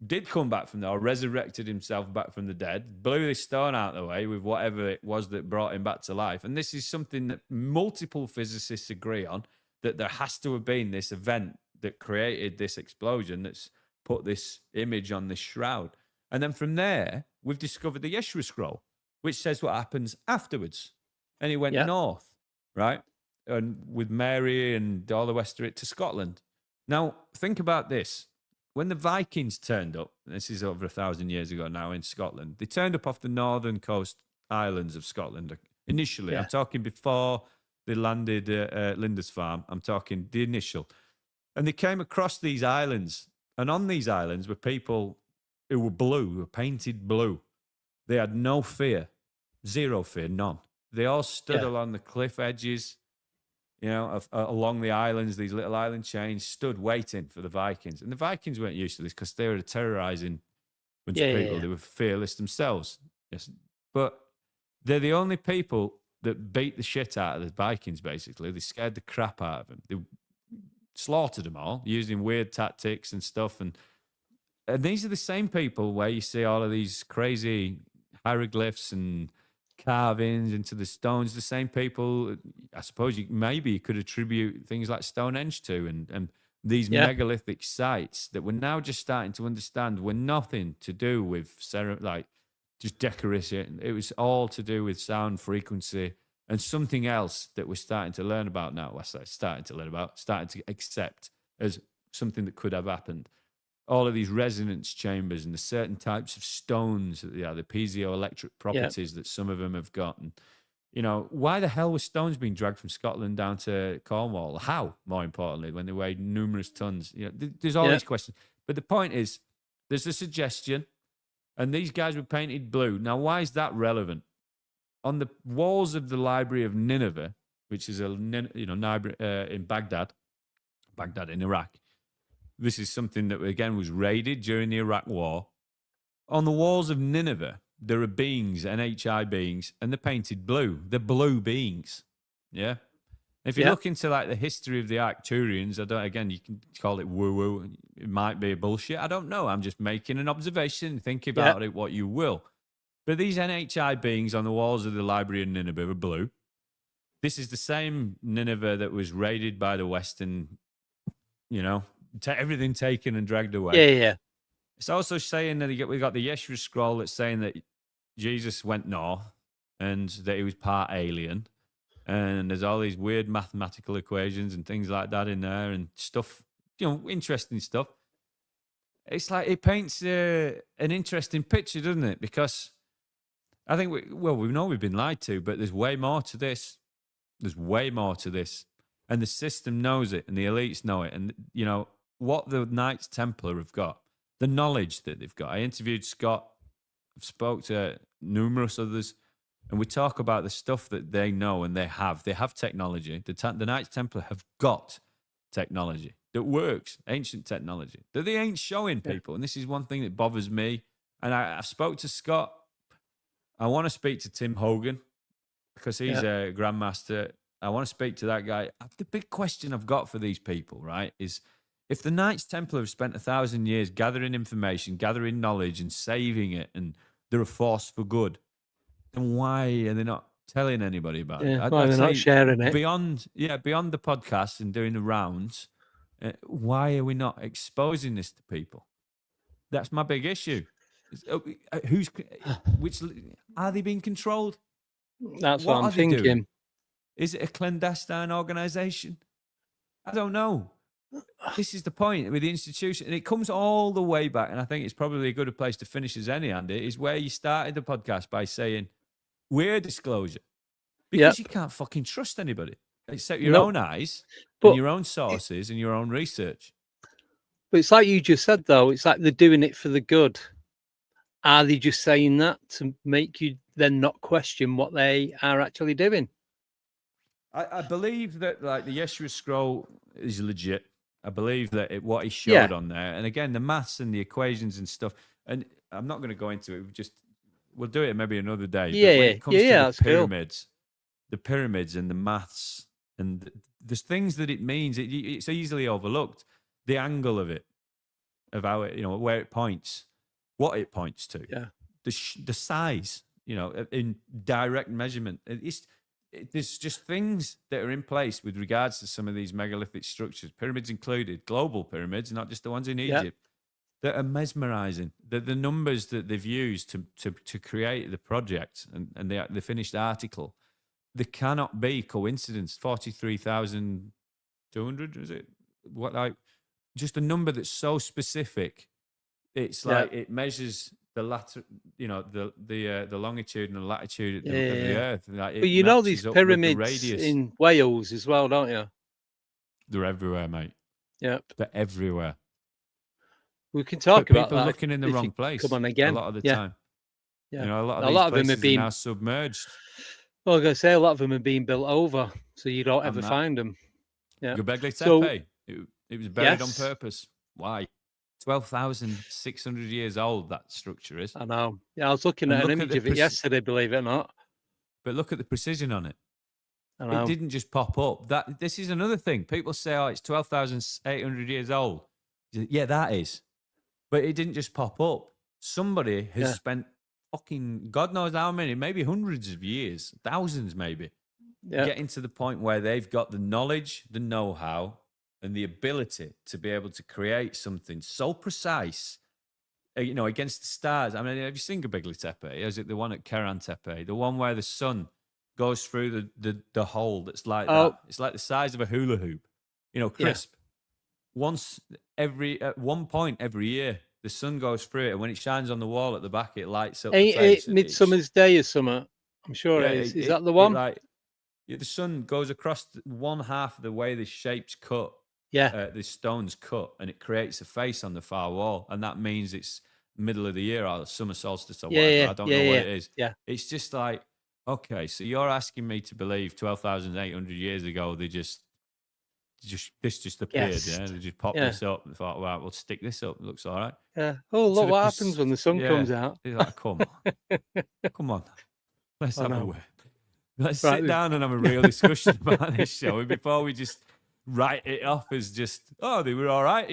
did come back from there, or resurrected himself back from the dead, blew this stone out of the way with whatever it was that brought him back to life. And this is something that multiple physicists agree on, that there has to have been this event that created this explosion that's put this image on this shroud. And then from there, we've discovered the Yeshua Scroll, which says what happens afterwards. And he went north, right? And with Mary and all the rest of it to Scotland. Now, think about this. When the Vikings turned up, this is over 1,000 years ago now in Scotland, they turned up off the northern coast islands of Scotland initially. Yeah. I'm talking before they landed at Lindisfarne. I'm talking the initial. And they came across these islands. And on these islands were people who were blue, who were painted blue. They had no fear, zero fear, none. They all stood along the cliff edges, along the islands, these little island chains, stood waiting for the Vikings. And the Vikings weren't used to this because they were a terrorizing bunch of people. They were fearless themselves. Yes. But they're the only people that beat the shit out of the Vikings, basically. They scared the crap out of them. They slaughtered them all using weird tactics and stuff. And these are the same people where you see all of these crazy hieroglyphs and carvings into the stones, the same people I suppose maybe you could attribute things like Stonehenge to, and these megalithic sites that we're now just starting to understand were nothing to do with like just decoration. It was all to do with sound frequency and something else that we're starting to learn about now. Starting to accept as something that could have happened. All of these resonance chambers and the certain types of stones, the piezoelectric properties that some of them have gotten. You know, why the hell were stones being dragged from Scotland down to Cornwall? How, more importantly, when they weighed numerous tons? You know, there's all these questions. But the point is, there's a suggestion, and these guys were painted blue. Now, why is that relevant? On the walls of the Library of Nineveh, which is in Baghdad in Iraq, this is something that, again, was raided during the Iraq War. On the walls of Nineveh, there are beings, NHI beings, and they're painted blue. They're blue beings. Yeah? If you look into like the history of the Arcturians, you can call it woo-woo. It might be a bullshit. I don't know. I'm just making an observation. Think about it what you will. But these NHI beings on the walls of the Library of Nineveh are blue. This is the same Nineveh that was raided by the Western, everything taken and dragged away. Yeah. It's also saying that we got the Yeshua scroll that's saying that Jesus went north and that he was part alien. And there's all these weird mathematical equations and things like that in there and stuff, interesting stuff. It's like it paints an interesting picture, doesn't it? Because I think, we know we've been lied to, but there's way more to this. There's way more to this. And the system knows it and the elites know it. And, what the Knights Templar have got, the knowledge that they've got. I interviewed Scott, I've spoke to numerous others, and we talk about the stuff that they know and they have. They have technology. The Knights Templar have got technology that works, ancient technology, that they ain't showing people. And this is one thing that bothers me. And I've spoke to Scott. I want to speak to Tim Hogan because he's a grandmaster. I want to speak to that guy. The big question I've got for these people, right, is if the Knights Templar have spent 1,000 years gathering information, gathering knowledge and saving it, and they're a force for good, then why are they not telling anybody about it? Why are they not sharing it? Beyond the podcast and doing the rounds, why are we not exposing this to people? That's my big issue. Which are they being controlled? That's what I'm thinking. Doing? Is it a clandestine organization? I don't know. This is the point with the institution, and it comes all the way back. And I think it's probably a good place to finish as any, Andy, is where you started the podcast by saying we're disclosure, because you can't fucking trust anybody except your own eyes and your own sources and your own research. But it's like you just said, though. It's like they're doing it for the good. Are they just saying that to make you then not question what they are actually doing? I believe that like the Yeshua scroll is legit. I believe that what he showed on there, and again the maths and the equations and stuff. And I'm not going to go into it. We'll do it maybe another day. But when it comes to the pyramids and the maths, and there's things that it means. It's easily overlooked. The angle of it, of how it, where it points, what it points to, the size, in direct measurement. There's just things that are in place with regards to some of these megalithic structures, pyramids included, global pyramids, not just the ones in Egypt, that are mesmerizing. The numbers that they've used to create the project and the finished article, they cannot be coincidence. 43,200, is it? Just a number that's so specific. It's like it measures the the longitude and the latitude of the Earth. Like, but these pyramids in Wales as well, don't you? They're everywhere, mate. Yeah, they're everywhere. We can talk about people that looking in the wrong place. Come on again. A lot of the time. Yeah. A lot of them have been now submerged. Well, I was going to say a lot of them are being built over, so you don't ever find them. Yeah. Göbekli Tepe. It was buried on purpose. Why? 12,600 years old, that structure is. I know. Yeah, I was looking at an image of it yesterday, believe it or not. But look at the precision on it. I know. It didn't just pop up. This is another thing. People say, it's 12,800 years old. Yeah, that is. But it didn't just pop up. Somebody has spent fucking God knows how many, maybe hundreds of years, thousands maybe, getting to the point where they've got the knowledge, the know-how, and the ability to be able to create something so precise, against the stars. I mean, have you seen Göbekli Tepe? Is it the one at Keran Tepe? The one where the sun goes through the hole that's like that. It's like the size of a hula hoop, crisp. At one point every year, the sun goes through it, and when it shines on the wall at the back, it lights up the face. Midsummer's Day or summer. I'm sure it is. Is that the one? The sun goes across one half of the way the shape's cut. Yeah. The stone's cut, and it creates a face on the far wall, and that means it's middle of the year or summer solstice or whatever. I don't know what it is. Yeah. It's just like, okay, so you're asking me to believe 12,800 years ago this just appeared. Yes. Yeah, they just popped this up and thought, well, we'll stick this up. It looks all right. Yeah. Oh, look what happens when the sun comes out. He's like, come on, let's have a word. Let's sit down and have a real discussion about this show before we just write it off as just, they were all right,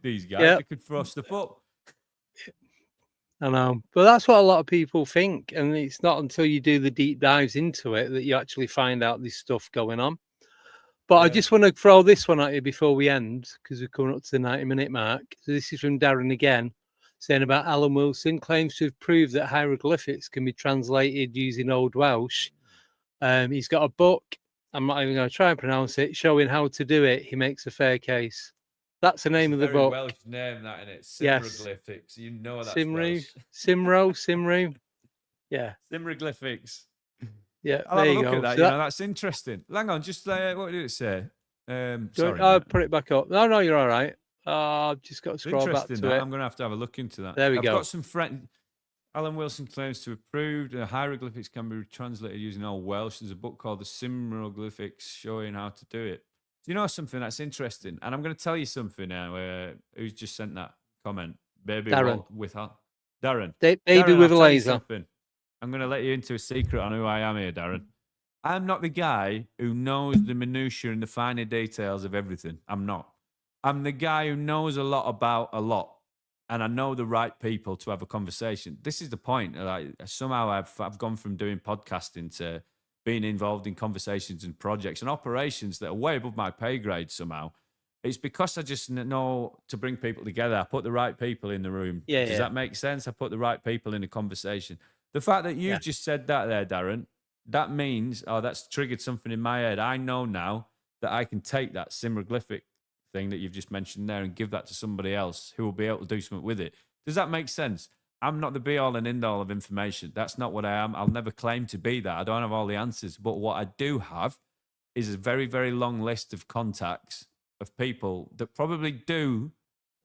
these guys, they could throw stuff up. I know, but that's what a lot of people think, and it's not until you do the deep dives into it that you actually find out this stuff going on. But I just want to throw this one at you before we end, because we're coming up to the 90-minute mark. So this is from Darren again, saying about Alan Wilson claims to have proved that hieroglyphics can be translated using Old Welsh. He's got a book, I'm not even going to try and pronounce it, showing how to do it. He makes a fair case. That's the name of the book. Welsh name, that, in it. Simroglyphics. You know that. Simru. Yeah. Simroglyphics. Yeah. I'll have a look at that. That's interesting. Hang on, just what did it say? Sorry. I'll put it back up. No, you're all right. I've just got to scroll back to it. I'm going to have a look into that. There we go. I've got some friends. Alan Wilson claims to have proved hieroglyphics can be translated using Old Welsh. There's a book called The Simroglyphics showing how to do it. Do you know something that's interesting? And I'm going to tell you something now. Who's just sent that comment? Baby Darren. with her. Darren. Baby Darren, with a laser. I'm going to let you into a secret on who I am here, Darren. I'm not the guy who knows the minutiae and the finer details of everything. I'm not. I'm the guy who knows a lot about a lot. And I know the right people to have a conversation. This is the point. Somehow I've gone from doing podcasting to being involved in conversations and projects and operations that are way above my pay grade somehow. It's because I just know to bring people together. I put the right people in the room. Does that make sense? I put the right people in a conversation. The fact that you've just said that there, Darren, that means, that's triggered something in my head. I know now that I can take that simroglyphic thing that you've just mentioned there and give that to somebody else who will be able to do something with it. Does that make sense? I'm not the be-all and end-all of information. That's not what I am. I'll never claim to be that. I don't have all the answers. But what I do have is a very, very long list of contacts of people that probably do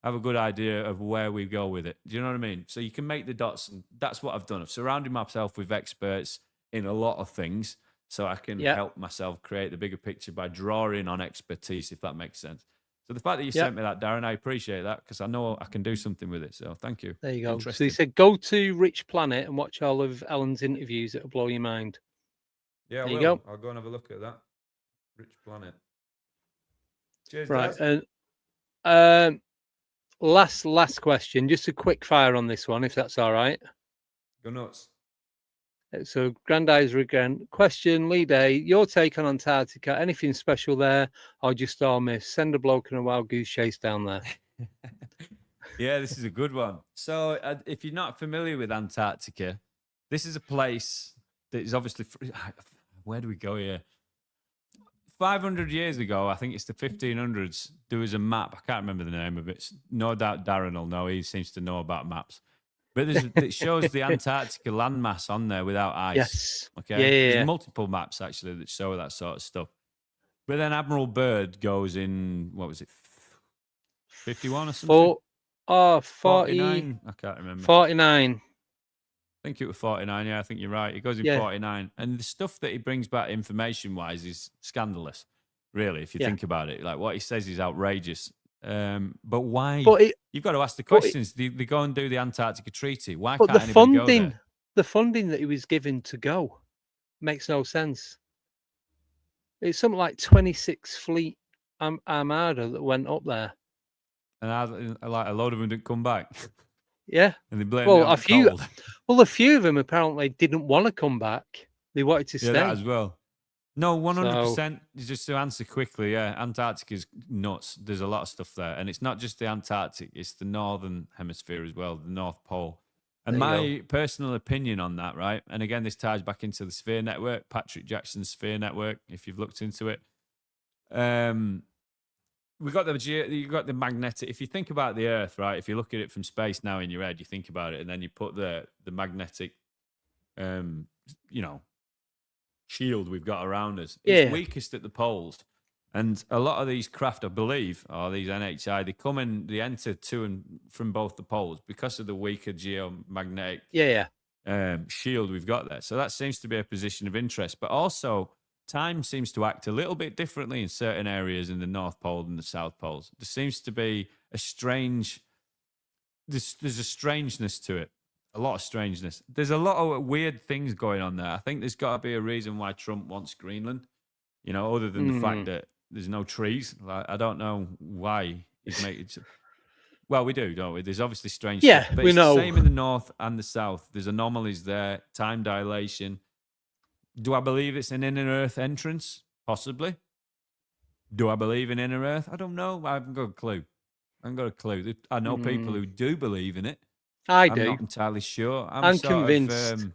have a good idea of where we go with it. Do you know what I mean? So you can make the dots, and that's what I've done. I've surrounded myself with experts in a lot of things so I can help myself create the bigger picture by drawing on expertise, if that makes sense. So the fact that you sent me that, Darren, I appreciate that because I know I can do something with it. So thank you. There you go. So he said, go to Rich Planet and watch all of Alan's interviews. It'll blow your mind. Yeah, there you go. I'll go and have a look at that. Rich Planet. Cheers, right. Dad. And last question. Just a quick fire on this one, if that's all right. Go nuts. So, Grandizer again. Question, Lee Day, your take on Antarctica. Anything special there or just all miss? Send a bloke in a wild goose chase down there. Yeah, this is a good one. So, if you're not familiar with Antarctica, this is a place that is obviously... Where do we go here? 500 years ago, I think it's the 1500s, there was a map. I can't remember the name of it. No doubt Darren will know. He seems to know about maps. But it shows the Antarctica landmass on there without ice. Yes. Okay. There's multiple maps actually that show that sort of stuff. But then Admiral Byrd goes in, what was it, 51 or something? 49. I can't remember. 49. I think it was 49. Yeah, I think you're right. He goes in 49. And the stuff that he brings back information-wise is scandalous, really, if you think about it. Like what he says is outrageous. But why? You've got to ask the questions. They go and do the Antarctica Treaty. Why can't anybody go there? The funding that he was given to go makes no sense. It's something like 26 fleet armada that went up there, and like a load of them didn't come back. Yeah, and they blame a few. Well, a few of them apparently didn't want to come back. They wanted to stay that as well. No, So 100%. Just to answer quickly, yeah, Antarctica's nuts. There's a lot of stuff there. And it's not just the Antarctic, it's the northern hemisphere as well, the North Pole. And there you go. my personal opinion on that, right? And again, this ties back into the Sphere Network, Patrick Jackson's Sphere Network, if you've looked into it. We got you got the magnetic. If you think about the Earth, right? If you look at it from space now in your head, you think about it, and then you put the magnetic, you know, shield we've got around us. It's Yeah. weakest at the poles, and a lot of these craft, I believe, or these NHI, they enter to and from both the poles because of the weaker geomagnetic Yeah. shield we've got there. So that seems to be a position of interest, but also time seems to act a little bit differently in certain areas in the North Pole and the South Poles. There seems to be a there's a strangeness to it, a lot of strangeness. There's a lot of weird things going on there. I think there's got to be a reason why Trump wants Greenland, you know, other than the fact that there's no trees. Like, I don't know why he's making. Well, we do, don't we? There's obviously strange Yeah, stuff, but we it's know. the same in the North and the South. There's anomalies there, time dilation. Do I believe it's an inner Earth entrance? Possibly. Do I believe in inner Earth? I don't know. I haven't got a clue. I know people who do believe in it. I'm not entirely sure. I'm convinced.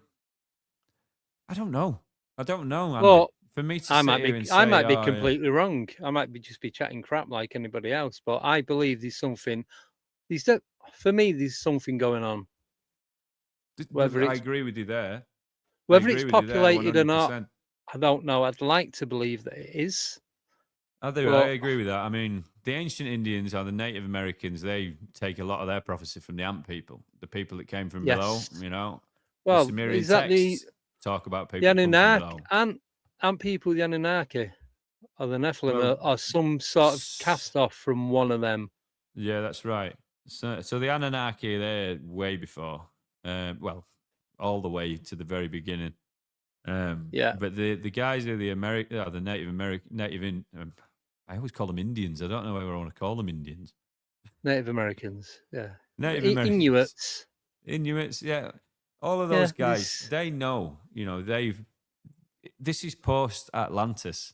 I don't know. Well, for me to I sit might here be and I say, might be "Oh, yeah." completely wrong. I might be chatting crap like anybody else, but I believe there's something. For me, there's something going on. Whether I it's agree with you there. whether it's populated or not, 100%. I don't know. I'd like to believe that it is. I agree with that. I mean, the ancient Indians or the Native Americans, they take a lot of their prophecy from the ant people, the people that came from below, Yes. you know. Well, the Sumerian is that texts talk about people the that come from Anunnaki? below. Aren't people the Anunnaki or the Nephilim Well, or some sort of cast off from one of them? Yeah, that's right. So the Anunnaki, they're way before. Well, all the way to the very beginning. Yeah. But the guys are the Native American, I always call them Indians. I don't know whether I want to call them Indians. Native Americans, yeah. Native Americans. Inuits, yeah. All of those guys, they know, you know, this is post Atlantis.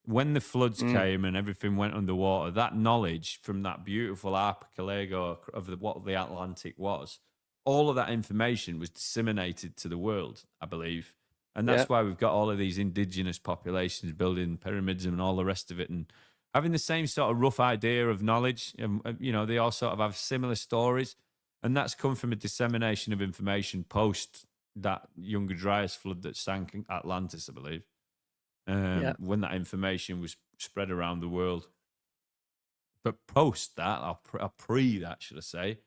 When the floods came and everything went underwater, that knowledge from that beautiful archipelago of what the Atlantic was, all of that information was disseminated to the world, I believe. And that's why we've got all of these indigenous populations building pyramids and all the rest of it and having the same sort of rough idea of knowledge. You know, they all sort of have similar stories. And that's come from a dissemination of information post that Younger Dryas flood that sank Atlantis, I believe. When that information was spread around the world. But post that, or pre that, should I say,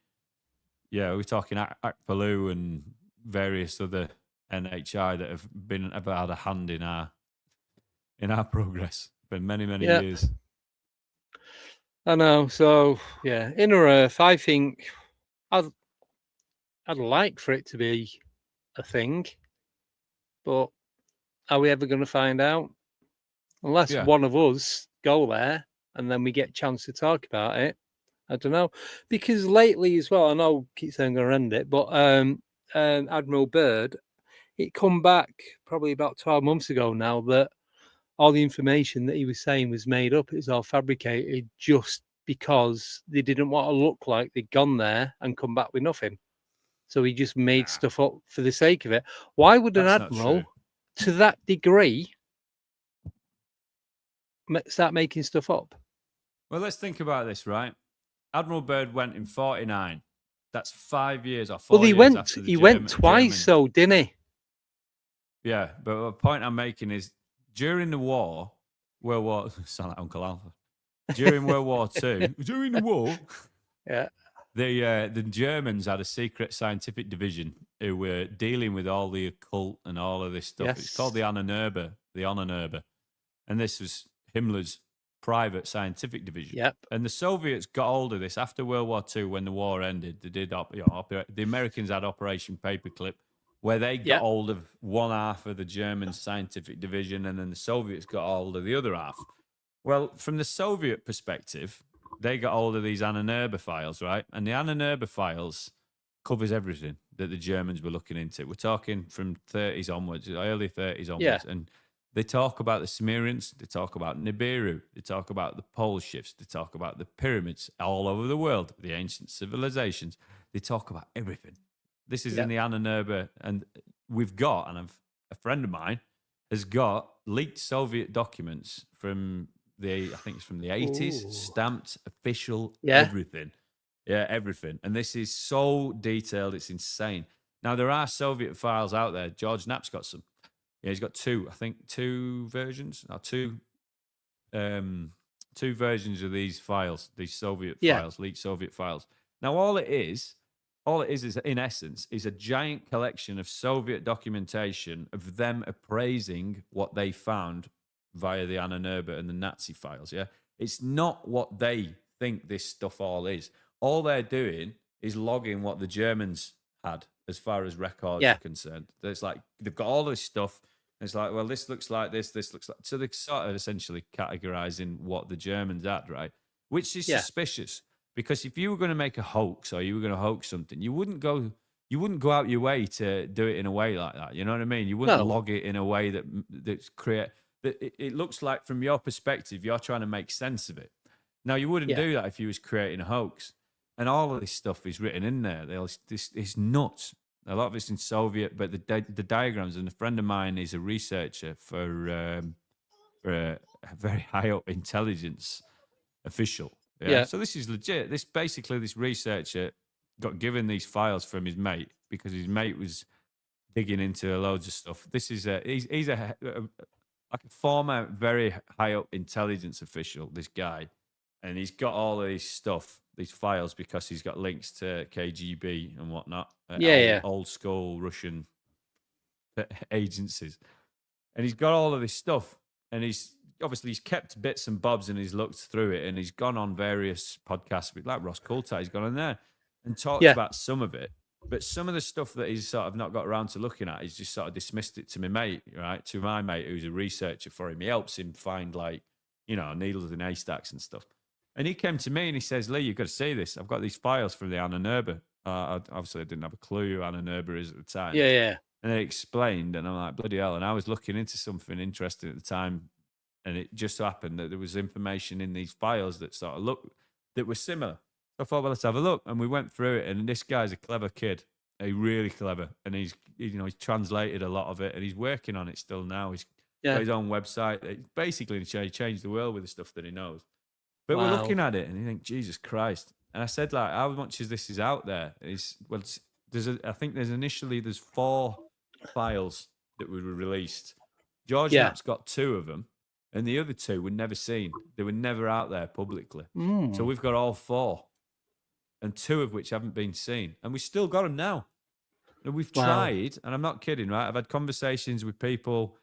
yeah, we're talking Akpalu and various other NHI that have had a hand in our progress for many years. I know. So yeah, inner Earth. I think I'd like for it to be a thing, but are we ever going to find out? Unless one of us go there and then we get a chance to talk about it. I don't know. Because lately as well, I know I keep saying I'm going to end it, but Admiral Byrd, it come back probably about 12 months ago now that all the information that he was saying was made up. It was all fabricated just because they didn't want to look like they'd gone there and come back with nothing. So he just made stuff up for the sake of it. Why would an admiral, to that degree, start making stuff up? Well, let's think about this, right? Admiral Byrd went in 49. That's 5 years or 4 years after the he went twice, though, didn't he? Yeah, but the point I'm making is during the war, sound like Uncle Alpha. During World War II, during the war, the Germans had a secret scientific division who were dealing with all the occult and all of this stuff. Yes. It's called the Ahnenerbe. And this was Himmler's private scientific division. Yep. And the Soviets got hold of this after World War II when the war ended. They did the Americans had Operation Paperclip, where they got hold of one half of the German scientific division, and then the Soviets got hold of the other half. Well, from the Soviet perspective, they got hold of these Ahnenerbe files, right? And the Ahnenerbe files covers everything that the Germans were looking into. We're talking from 30s onwards, early 30s onwards. And They talk about the Sumerians. They talk about Nibiru. They talk about the pole shifts. They talk about the pyramids all over the world, the ancient civilizations. They talk about everything. This is in the Ahnenerbe, and we've got, and a friend of mine has got leaked Soviet documents from I think it's from the 80s, stamped, official, everything. Yeah, everything. And this is so detailed, it's insane. Now, there are Soviet files out there. George Knapp's got some. Yeah, he's got two versions, or two versions of these files, these Soviet files, leaked Soviet files. Now, all it is in essence, is a giant collection of Soviet documentation of them appraising what they found via the Ahnenerbe and the Nazi files. Yeah, it's not what they think this stuff all is. All they're doing is logging what the Germans had as far as records are concerned. It's like they've got all this stuff. It's like, well, this looks like this looks like. So they're sort of essentially categorizing what the Germans had, right? Which is suspicious, because if you were going to make a hoax or you were going to hoax something, you wouldn't go out your way to do it in a way like that. You know what I mean? You wouldn't log it in a way that it looks like, from your perspective, you're trying to make sense of it. Now, you wouldn't do that if you was creating a hoax. And all of this stuff is written in there. It's nuts. A lot of it's in Soviet, but the diagrams, and a friend of mine is a researcher for a very high up intelligence official. Yeah. So this is legit. This researcher got given these files from his mate because his mate was digging into loads of stuff. This is he's a former very high up intelligence official, this guy, and he's got all of this stuff, these files, because he's got links to KGB and whatnot. Old school Russian agencies. And he's got all of this stuff, and he's kept bits and bobs, and he's looked through it, and he's gone on various podcasts, like Ross Coulter. He's gone on there and talked about some of it. But some of the stuff that he's sort of not got around to looking at, he's just sort of dismissed it to my mate, right? To my mate, who's a researcher for him. He helps him find, like, needles in haystacks and stuff. And he came to me and he says, Lee, you've got to see this. I've got these files from the Ahnenerbe. Obviously, I didn't have a clue who Ahnenerbe is at the time. Yeah. And they explained, and I'm like, bloody hell. And I was looking into something interesting at the time, and it just so happened that there was information in these files that sort of that was similar. So I thought, well, let's have a look. And we went through it, and this guy's a clever kid. He's really clever. And he's translated a lot of it, and he's working on it still now. He's got his own website. Basically, he changed the world with the stuff that he knows. But we're looking at it, and you think, Jesus Christ. And I said, like, how much is this out there? I think there's 4 files that were released. George Knapp's got 2 of them, and the other 2 were never seen. They were never out there publicly. So we've got all 4, and 2 of which haven't been seen. And we still got them now. And we've tried, and I'm not kidding, right? I've had conversations with people.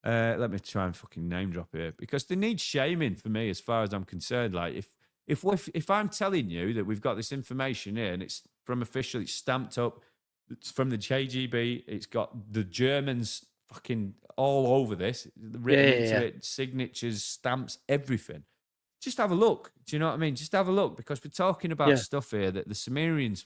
Let me try and fucking name drop here, because they need shaming for me, as far as I'm concerned. Like, if I'm telling you that we've got this information here, and it's from official, it's stamped up, it's from the KGB, it's got the Germans fucking all over this, written into it, signatures, stamps, everything. Just have a look. Do you know what I mean? Just have a look, because we're talking about stuff here that the Sumerians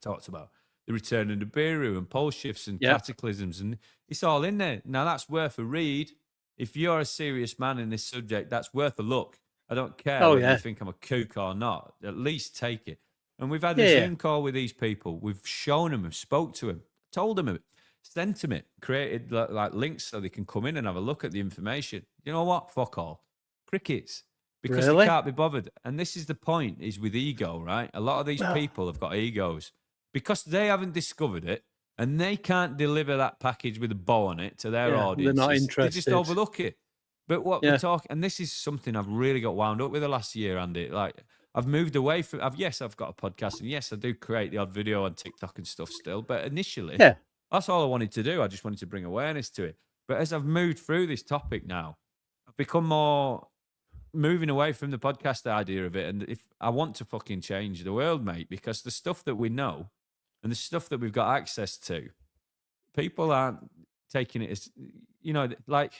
talked about. The return of Nibiru and pole shifts and cataclysms, and it's all in there. Now, that's worth a read. If you're a serious man in this subject, that's worth a look. I don't care whether you think I'm a kook or not. At least take it. And we've had a Zoom call with these people. We've shown them, we've spoke to them, told them it, sent them it, created like links so they can come in and have a look at the information. You know what? Fuck all. Crickets. Because they can't be bothered. And this is the point, is with ego, right? A lot of these people have got egos. Because they haven't discovered it, and they can't deliver that package with a bow on it to their audience. They're not interested. They just overlook it. But what we're talking, and this is something I've really got wound up with the last year, Andy. Like, I've moved away from. I've got a podcast, and yes, I do create the odd video on TikTok and stuff still. But initially, that's all I wanted to do. I just wanted to bring awareness to it. But as I've moved through this topic now, I've become more moving away from the podcast idea of it. And if I want to fucking change the world, mate, because the stuff that we know and the stuff that we've got access to, people aren't taking it as, like,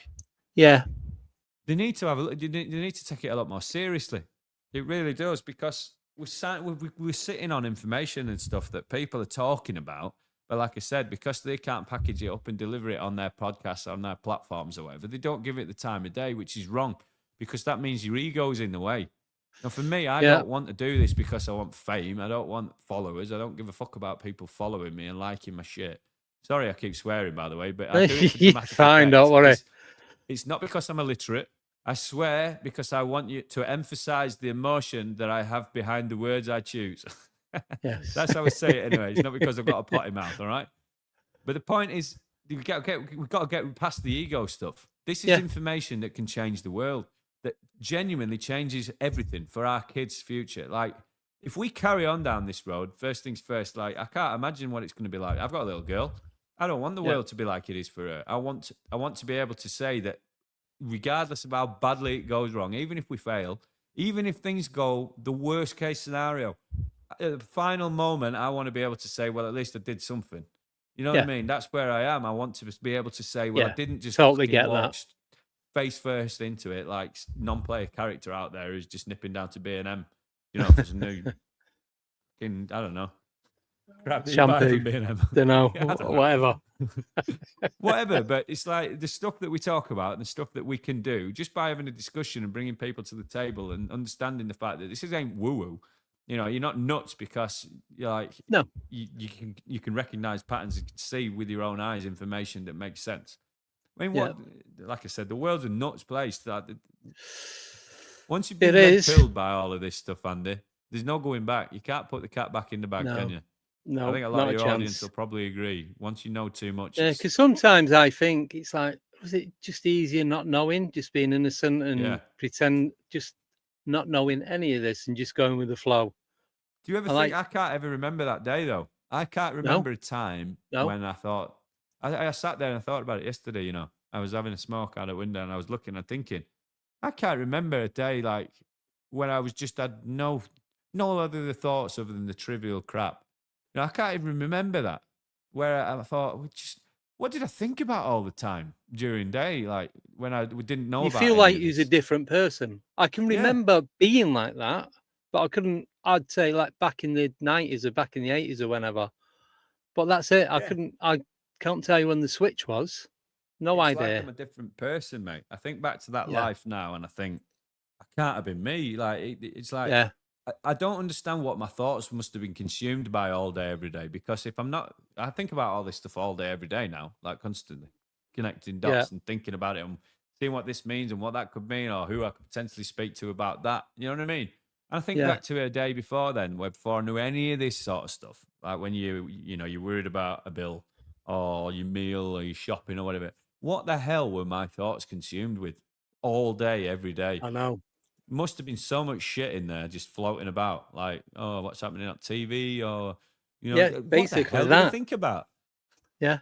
they need to have a look. They need to take it a lot more seriously. It really does, because we're sitting on information and stuff that people are talking about, But like I said, because they can't package it up and deliver it on their podcasts, on their platforms or whatever, they don't give it the time of day, which is wrong, because that means your ego's in the way. Now, for me, I don't want to do this because I want fame. I don't want followers. I don't give a fuck about people following me and liking my shit. Sorry, I keep swearing, by the way, but I do it for dramatic Fine, effect. don't worry. It's not because I'm illiterate. I swear, because I want you to emphasize the emotion that I have behind the words I choose. Yes. That's how I say it anyway. It's not because I've got a potty mouth, all right? But the point is, we've got to get past the ego stuff. This is information that can change the world, that genuinely changes everything for our kids' future. Like, if we carry on down this road, first things first, like, I can't imagine what it's going to be like. I've got a little girl. I don't want the world to be like it is for her. I want to be able to say that regardless of how badly it goes wrong, even if we fail, even if things go the worst case scenario, at the final moment, I want to be able to say, well, at least I did something. You know what I mean? That's where I am. I want to be able to say, well, I didn't just totally get walk that. face first into it like non-player character out there who's just nipping down to B&M, you know, for some new, I don't know, shampoo, don't know, whatever. Whatever, but it's like the stuff that we talk about and the stuff that we can do just by having a discussion and bringing people to the table and understanding the fact that this ain't woo-woo. You know, you're not nuts because you're like, no, you can recognize patterns and see with your own eyes information that makes sense. I mean, like I said, the world's a nuts place. Once you've been red-pilled by all of this stuff, Andy, there's no going back. You can't put the cat back in the bag, can you? No, I think a lot of your audience will probably agree. Once you know too much. Yeah, because sometimes I think it's like, was it just easier not knowing, just being innocent and pretend, just not knowing any of this and just going with the flow? Do you ever think, I can't ever remember that day, though. I can't remember a time when I thought, I sat there and I thought about it yesterday, you know. I was having a smoke out the window and I was looking and thinking, I can't remember a day like when I was just had no other thoughts other than the trivial crap. You know, I can't even remember that. Where I thought, what did I think about all the time during day? Like when we didn't know about it. You feel like you're a different person. I can remember being like that, but I couldn't, I'd say like back in the 90s or back in the 80s or whenever. But that's it. I can't tell you when the switch was. No idea. Like I'm a different person, mate. I think back to that life now and I think, I can't have been me. Like, it's like, I don't understand what my thoughts must have been consumed by all day, every day. Because if I'm not, I think about all this stuff all day, every day now, like constantly connecting dots and thinking about it and seeing what this means and what that could mean or who I could potentially speak to about that. You know what I mean? And I think back to a day before then, where before I knew any of this sort of stuff, like when you're worried about a bill or your meal or your shopping or whatever. What the hell were my thoughts consumed with all day, every day? I know. Must have been so much shit in there just floating about, like, oh, what's happening on TV, or basically what the hell that. do I think about? Yeah,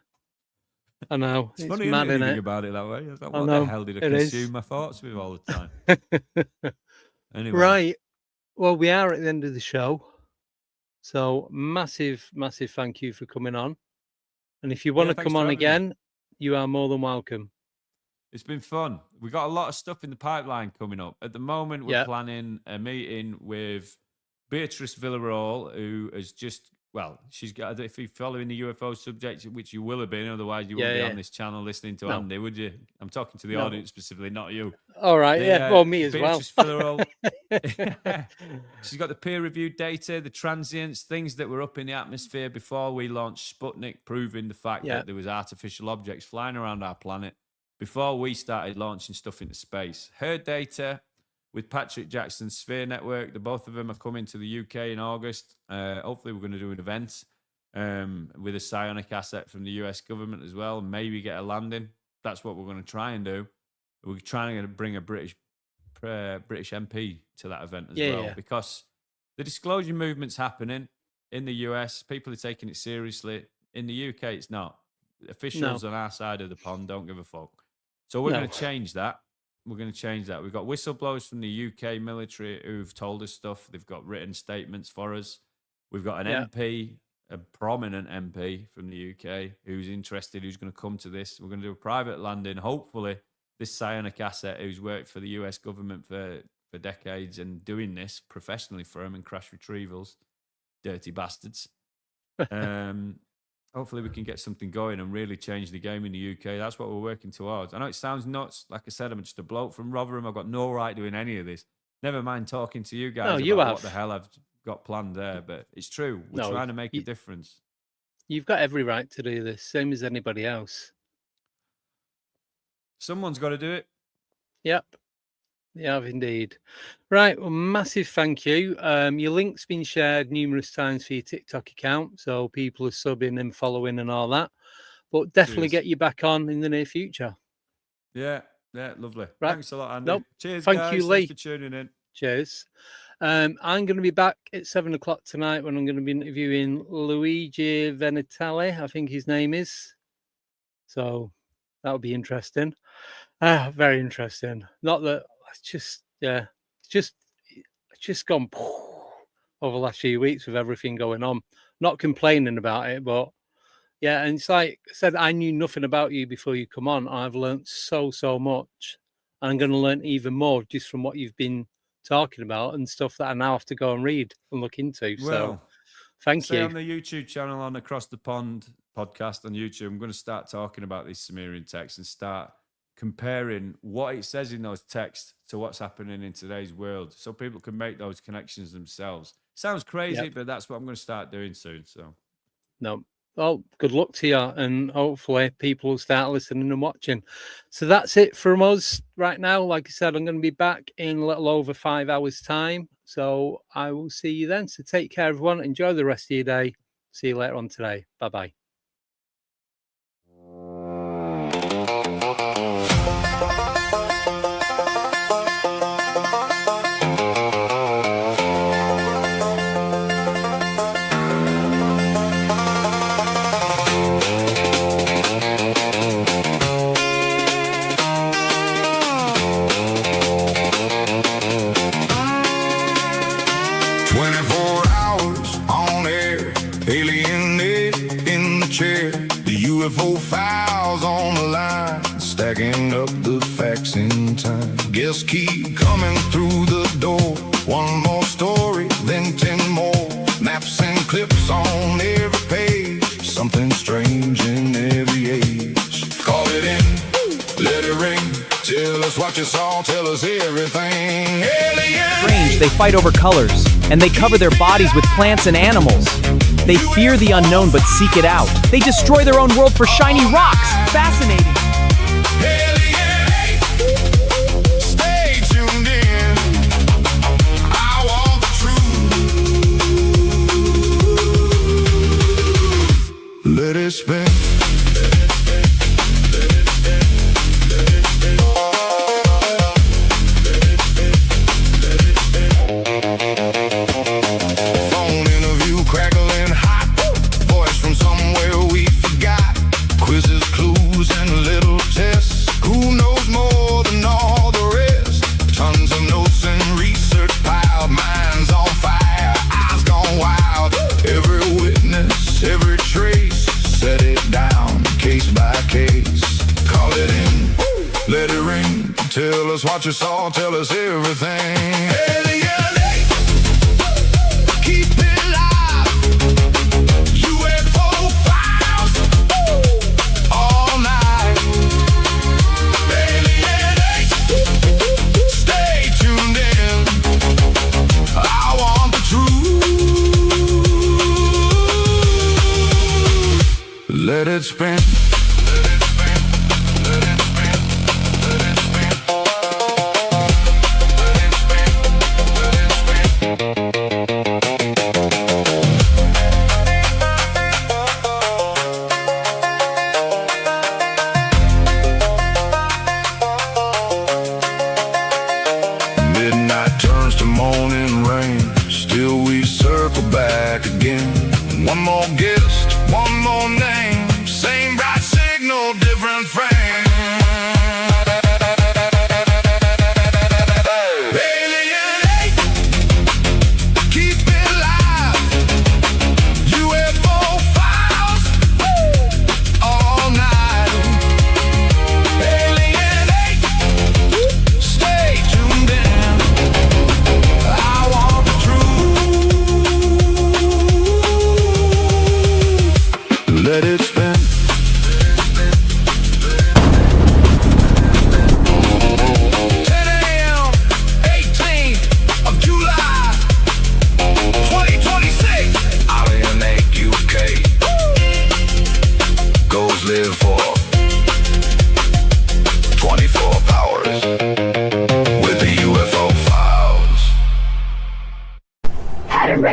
I know. It's funny, mad, isn't it, think about it that way. It's like, what the hell did I consume my thoughts with all the time? Anyway, right. Well, we are at the end of the show, so massive thank you for coming on. And if you want to come on again, you are more than welcome. It's been fun. We got a lot of stuff in the pipeline coming up. At the moment, we're planning a meeting with Beatrice Villarreal, who has just, she's got, if you're following the UFO subject, which you will have been, otherwise you wouldn't be on this channel listening to Andy, would you? I'm talking to the audience specifically, not you. All right, well, me as Beatrice Villarreal. She's got the peer-reviewed data, the transients, things that were up in the atmosphere before we launched Sputnik, proving the fact that there was artificial objects flying around our planet before we started launching stuff into space. Her data with Patrick Jackson's Sphere Network, the both of them are coming to the UK in August. Hopefully we're going to do an event with a psionic asset from the US government as well, maybe get a landing. That's what we're going to try and do. We're trying to bring a British MP to that event as well, because the disclosure movement's happening in the US. People are taking it seriously. In the UK, it's not. Officials on our side of the pond don't give a fuck. So we're going to change that. We're going to change that. We've got whistleblowers from the UK military who've told us stuff. They've got written statements for us. We've got an MP, a prominent MP from the UK who's interested, who's going to come to this. We're going to do a private landing. Hopefully, this psionic asset who's worked for the US government for decades and doing this professionally for them in crash retrievals, dirty bastards. hopefully we can get something going and really change the game in the UK. That's what we're working towards. I know it sounds nuts. Like I said, I'm just a bloke from Rotherham. I've got no right doing any of this. Never mind talking to you guys you about have. what the hell I've got planned there. But it's true. We're No, trying to make a difference. You've got every right to do this, same as anybody else. Someone's got to do it. Yep. You have indeed. Right. Well, massive thank you. Your link's been shared numerous times for your TikTok account, so people are subbing and following and all that. But definitely get you back on in the near future. Yeah, lovely. Right. Thanks a lot, Andy. Nope. Cheers, thank guys. you, Lee. Thanks for tuning in. Cheers. I'm going to be back at 7 o'clock tonight when I'm going to be interviewing Luigi Venatelli, I think his name is. So that'll be interesting. Very interesting. Not that it's just gone over the last few weeks with everything going on. Not complaining about it, but yeah, and it's like I said, I knew nothing about you before you come on. I've learned so much. And I'm going to learn even more just from what you've been talking about and stuff that I now have to go and read and look into. Well, so thank you. On the YouTube channel on Across the Pond podcast on YouTube, I'm going to start talking about these Sumerian texts and start comparing what it says in those texts to what's happening in today's world, so people can make those connections themselves. Sounds crazy, but that's what I'm going to start doing soon. So, no. Well, good luck to you, and hopefully people will start listening and watching. So that's it from us right now. Like I said, I'm going to be back in a little over 5 hours' time. So I will see you then. So take care, everyone. Enjoy the rest of your day. See you later on today. Bye-bye. UFO files on the line, stacking up the facts in time. Guests keep coming through the door. One more story, then 10 more. Maps and clips on every page. Something strange in every age. Call it in, let it ring. Tell us what you saw, tell us everything. Alien! Strange, they fight over colors, and they cover their bodies with plants and animals. They fear the unknown but seek it out. They destroy their own world for shiny rocks. Fascinating. Alien, stay tuned in. I want the truth. Let it spin. Tell us what you saw, tell us everything. Alien, keep it live. UFO files all night. Alien, stay tuned in. I want the truth. Let it spin.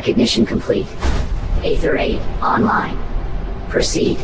recognition complete. Aether 8 online. Proceed.